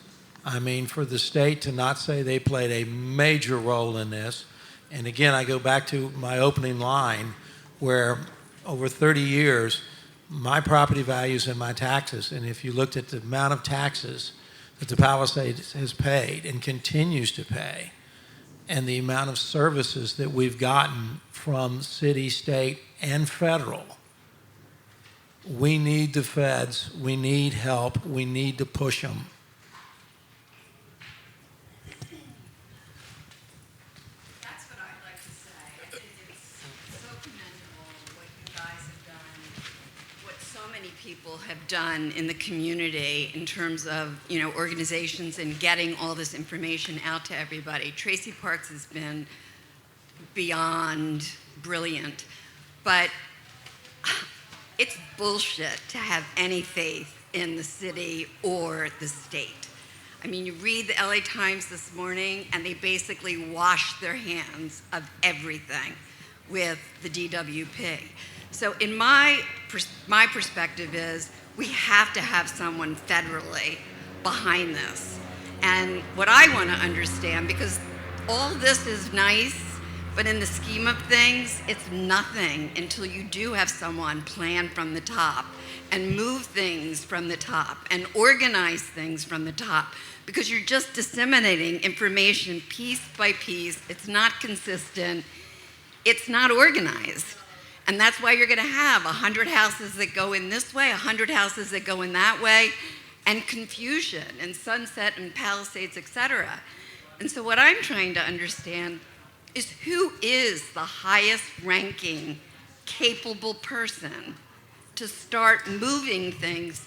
I mean, for the state to not say they played a major role in this, and again, I go back to my opening line where over 30 years, my property values and my taxes, and if you looked at the amount of taxes that the Palisades has paid and continues to pay, and the amount of services that we've gotten from city, state, and federal, we need the feds, we need help, we need to push them. That's what I'd like to say. I think it's so commendable what you guys have done, what so many people have done in the community in terms of, you know, organizations and getting all this information out to everybody. Tracy Parks has been beyond brilliant, but it's bullshit to have any faith in the city or the state. I mean, you read the LA Times this morning, and they basically washed their hands of everything with the DWP. So in my perspective is we have to have someone federally behind this. And what I want to understand, because all this is nice, but in the scheme of things, it's nothing until you do have someone plan from the top and move things from the top and organize things from the top, because you're just disseminating information piece by piece. It's not consistent. It's not organized. And that's why you're going to have 100 houses that go in this way, 100 houses that go in that way, and confusion and Sunset and Palisades, et cetera. And so what I'm trying to understand is who is the highest ranking capable person to start moving things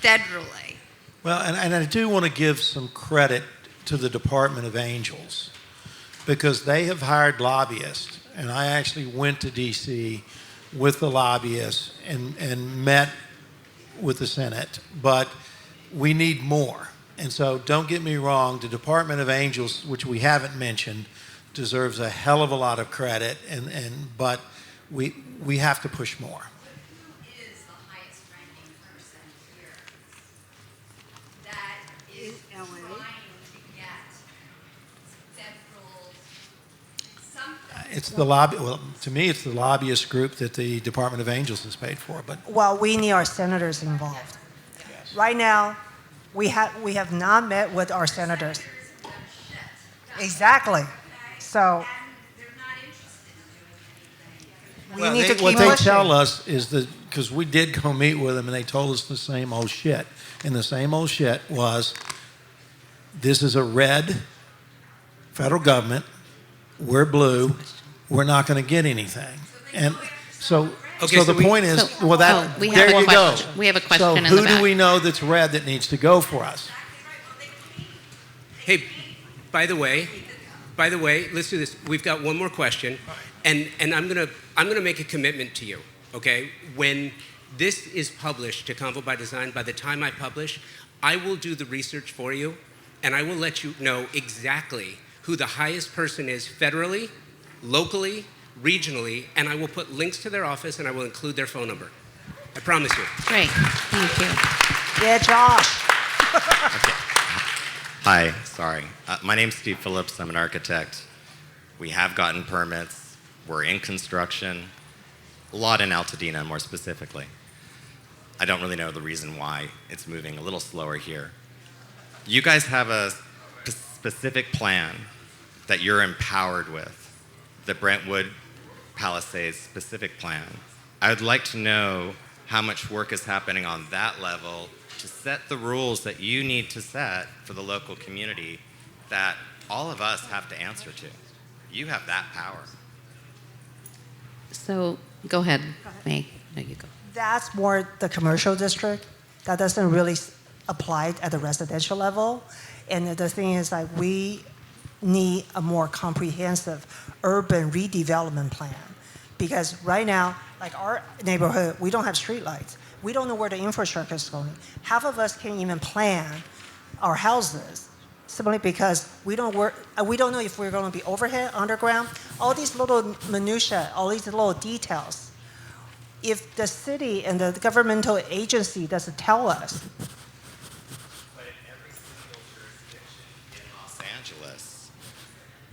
federally. Well, and I do want to give some credit to the Department of Angels, because they have hired lobbyists, and I actually went to D.C. with the lobbyists and met with the Senate, but we need more. And so don't get me wrong, the Department of Angels, which we haven't mentioned, deserves a hell of a lot of credit, but we have to push more. Who is the highest ranking person here that is trying to get federal something? It's the lobby. Well, to me, it's the lobbyist group that the Department of Angels has paid for. But Well, we need our senators involved. Right now, we have not met with our senators. Exactly. So we need to keep what they pushing. tell us is that, because we did go meet with them, and they told us the same old shit. And the same old shit was, this is a red federal government. We're blue. We're not going to get anything. And so, Okay, so so the point is, well, that there you go. We have a question So in the who back. do we know that's red that needs to go for us? Hey, by the way, let's do this. We've got one more question, and I'm gonna make a commitment to you. Okay, when this is published to Convo by Design, by the time I publish, I will do the research for you, and I will let you know exactly who the highest person is federally, locally, regionally, and I will put links to their office, and I will include their phone number. I promise you. Great, thank you. Yeah, Josh. Hi, sorry. My name's Steve Phillips. I'm an architect. We have gotten permits. We're in construction. A lot in Altadena, more specifically. I don't really know the reason why it's moving a little slower here. You guys have a specific plan that you're empowered with, that Brentwood Palisades specific plan. I would like to know how much work is happening on that level to set the rules that you need to set for the local community that all of us have to answer to. You have that power. So go ahead, May. There you go. That's more the commercial district. That doesn't really apply at the residential level. And the thing is that we need a more comprehensive urban redevelopment plan. Because right now, like our neighborhood, we don't have streetlights. We don't know where the infrastructure is going. Half of us can't even plan our houses simply because we don't know if we're going to be overhead, underground, all these little minutiae, all these little details. If the city and the governmental agency doesn't tell us. But in every single jurisdiction in Los Angeles,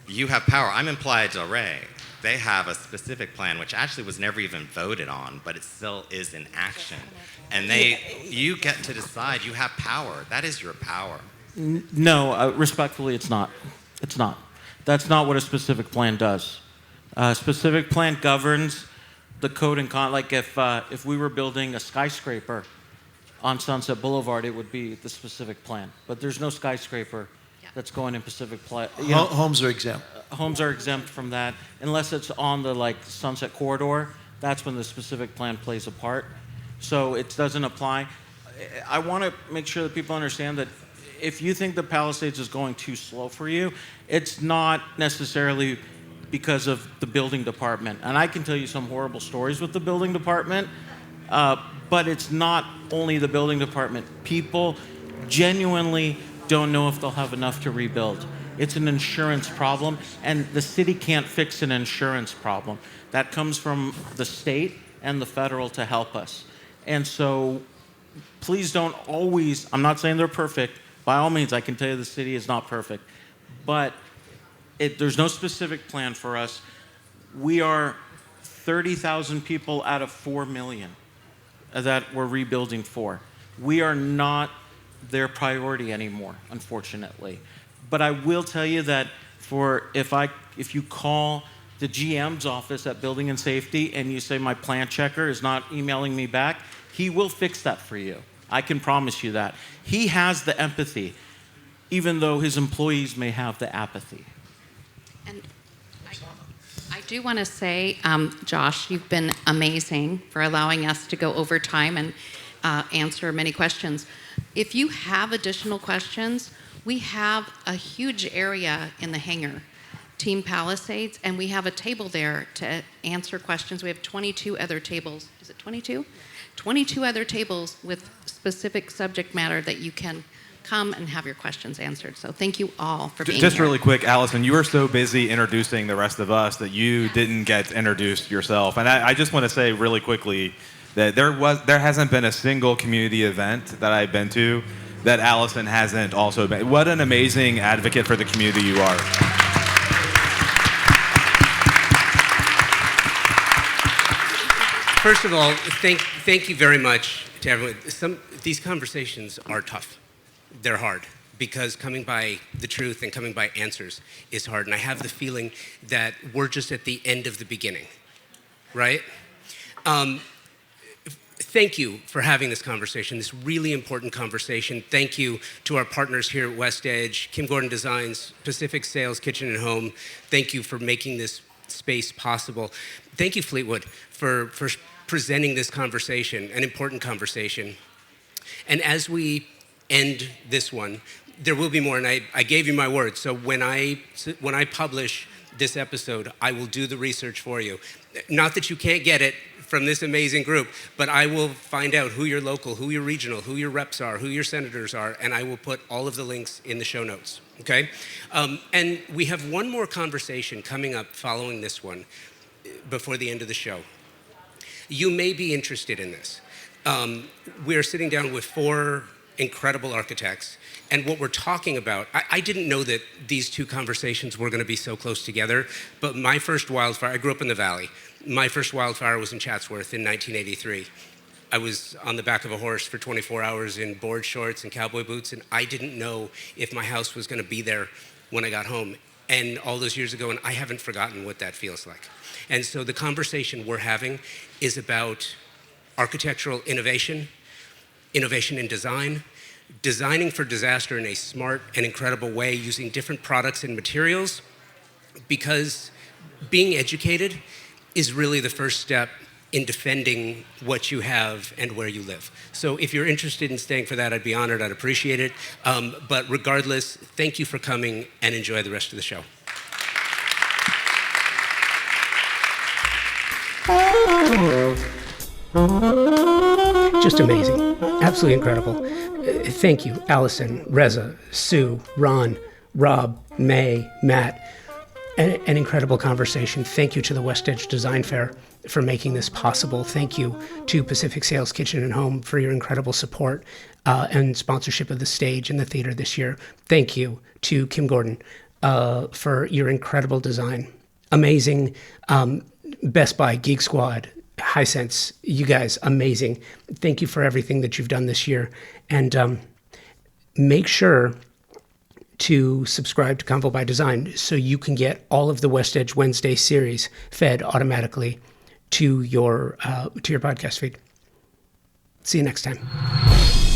you have power. I'm in Playa del Rey. They have a specific plan, which actually was never even voted on, but it still is in action. And you get to decide. You have power. That is your power. No, respectfully, it's not. It's not. That's not what a specific plan does. A specific plan governs the code and like if we were building a skyscraper on Sunset Boulevard, it would be the specific plan. But there's no skyscraper that's going in Pacific Playa. Homes are exempt. Homes are exempt from that unless it's on the Sunset Corridor. That's when the specific plan plays a part. So it doesn't apply. I want to make sure that people understand that if you think the Palisades is going too slow for you, it's not necessarily because of the building department. And I can tell you some horrible stories with the building department, but it's not only the building department. People genuinely don't know if they'll have enough to rebuild. It's an insurance problem, and the city can't fix an insurance problem. That comes from the state and the federal to help us. And so please don't always, I'm not saying they're perfect. By all means, I can tell you the city is not perfect. But there's no specific plan for us. We are 30,000 people out of 4 million that we're rebuilding for. We are not their priority anymore, unfortunately. But I will tell you that if you call the GM's office at Building and Safety and you say my plant checker is not emailing me back, he will fix that for you. I can promise you that. He has the empathy, even though his employees may have the apathy. And I do want to say, Josh, you've been amazing for allowing us to go over time and answer many questions. If you have additional questions, we have a huge area in the hangar, Team Palisades, and we have a table there to answer questions. We have 22 other tables. Is it 22? 22 other tables with specific subject matter that you can come and have your questions answered. So thank you all for being here. Just really quick, Allison, you were so busy introducing the rest of us that you didn't get introduced yourself. And I just want to say really quickly that there hasn't been a single community event that I've been to that Allison hasn't also been. What an amazing advocate for the community you are. First of all, thank you very much to everyone. These conversations are tough. They're hard because coming by the truth and coming by answers is hard. And I have the feeling that we're just at the end of the beginning, right? Thank you for having this conversation, this really important conversation. Thank you to our partners here at WestEdge, Kim Gordon Designs, Pacific Sales, Kitchen and Home. Thank you for making this space possible. Thank you, Fleetwood, for presenting this conversation, an important conversation. And as we end this one, there will be more, and I gave you my word. So when I publish this episode, I will do the research for you. Not that you can't get it from this amazing group, but I will find out who your local, who your regional, who your reps are, who your senators are, and I will put all of the links in the show notes, okay? And we have one more conversation coming up following this one before the end of the show. You may be interested in this. We're sitting down with 4 incredible architects, and what we're talking about, I didn't know that these 2 conversations were gonna be so close together, but my first wildfire, I grew up in the Valley. My first wildfire was in Chatsworth in 1983. I was on the back of a horse for 24 hours in board shorts and cowboy boots, and I didn't know if my house was gonna be there when I got home. and all those years ago, and I haven't forgotten what that feels like. And so the conversation we're having is about architectural innovation, innovation in design, designing for disaster in a smart and incredible way using different products and materials, because being educated is really the first step in defending what you have and where you live. So if you're interested in staying for that, I'd be honored, I'd appreciate it. But regardless, thank you for coming and enjoy the rest of the show. Just amazing. Absolutely incredible. Thank you, Allison, Reza, Sue, Ron, Rob, May, Matt. An incredible conversation. Thank you to the WestEdge Design Fair for making this possible. Thank you to Pacific Sales Kitchen and Home for your incredible support and sponsorship of the stage and the theater this year. Thank you to Kim Gordon for your incredible design. Amazing. Best Buy, Geek Squad, Hisense, you guys, amazing. Thank you for everything that you've done this year. And make sure to subscribe to Convo by Design so you can get all of the WestEdge Wednesday series fed automatically to your podcast feed. See you next time.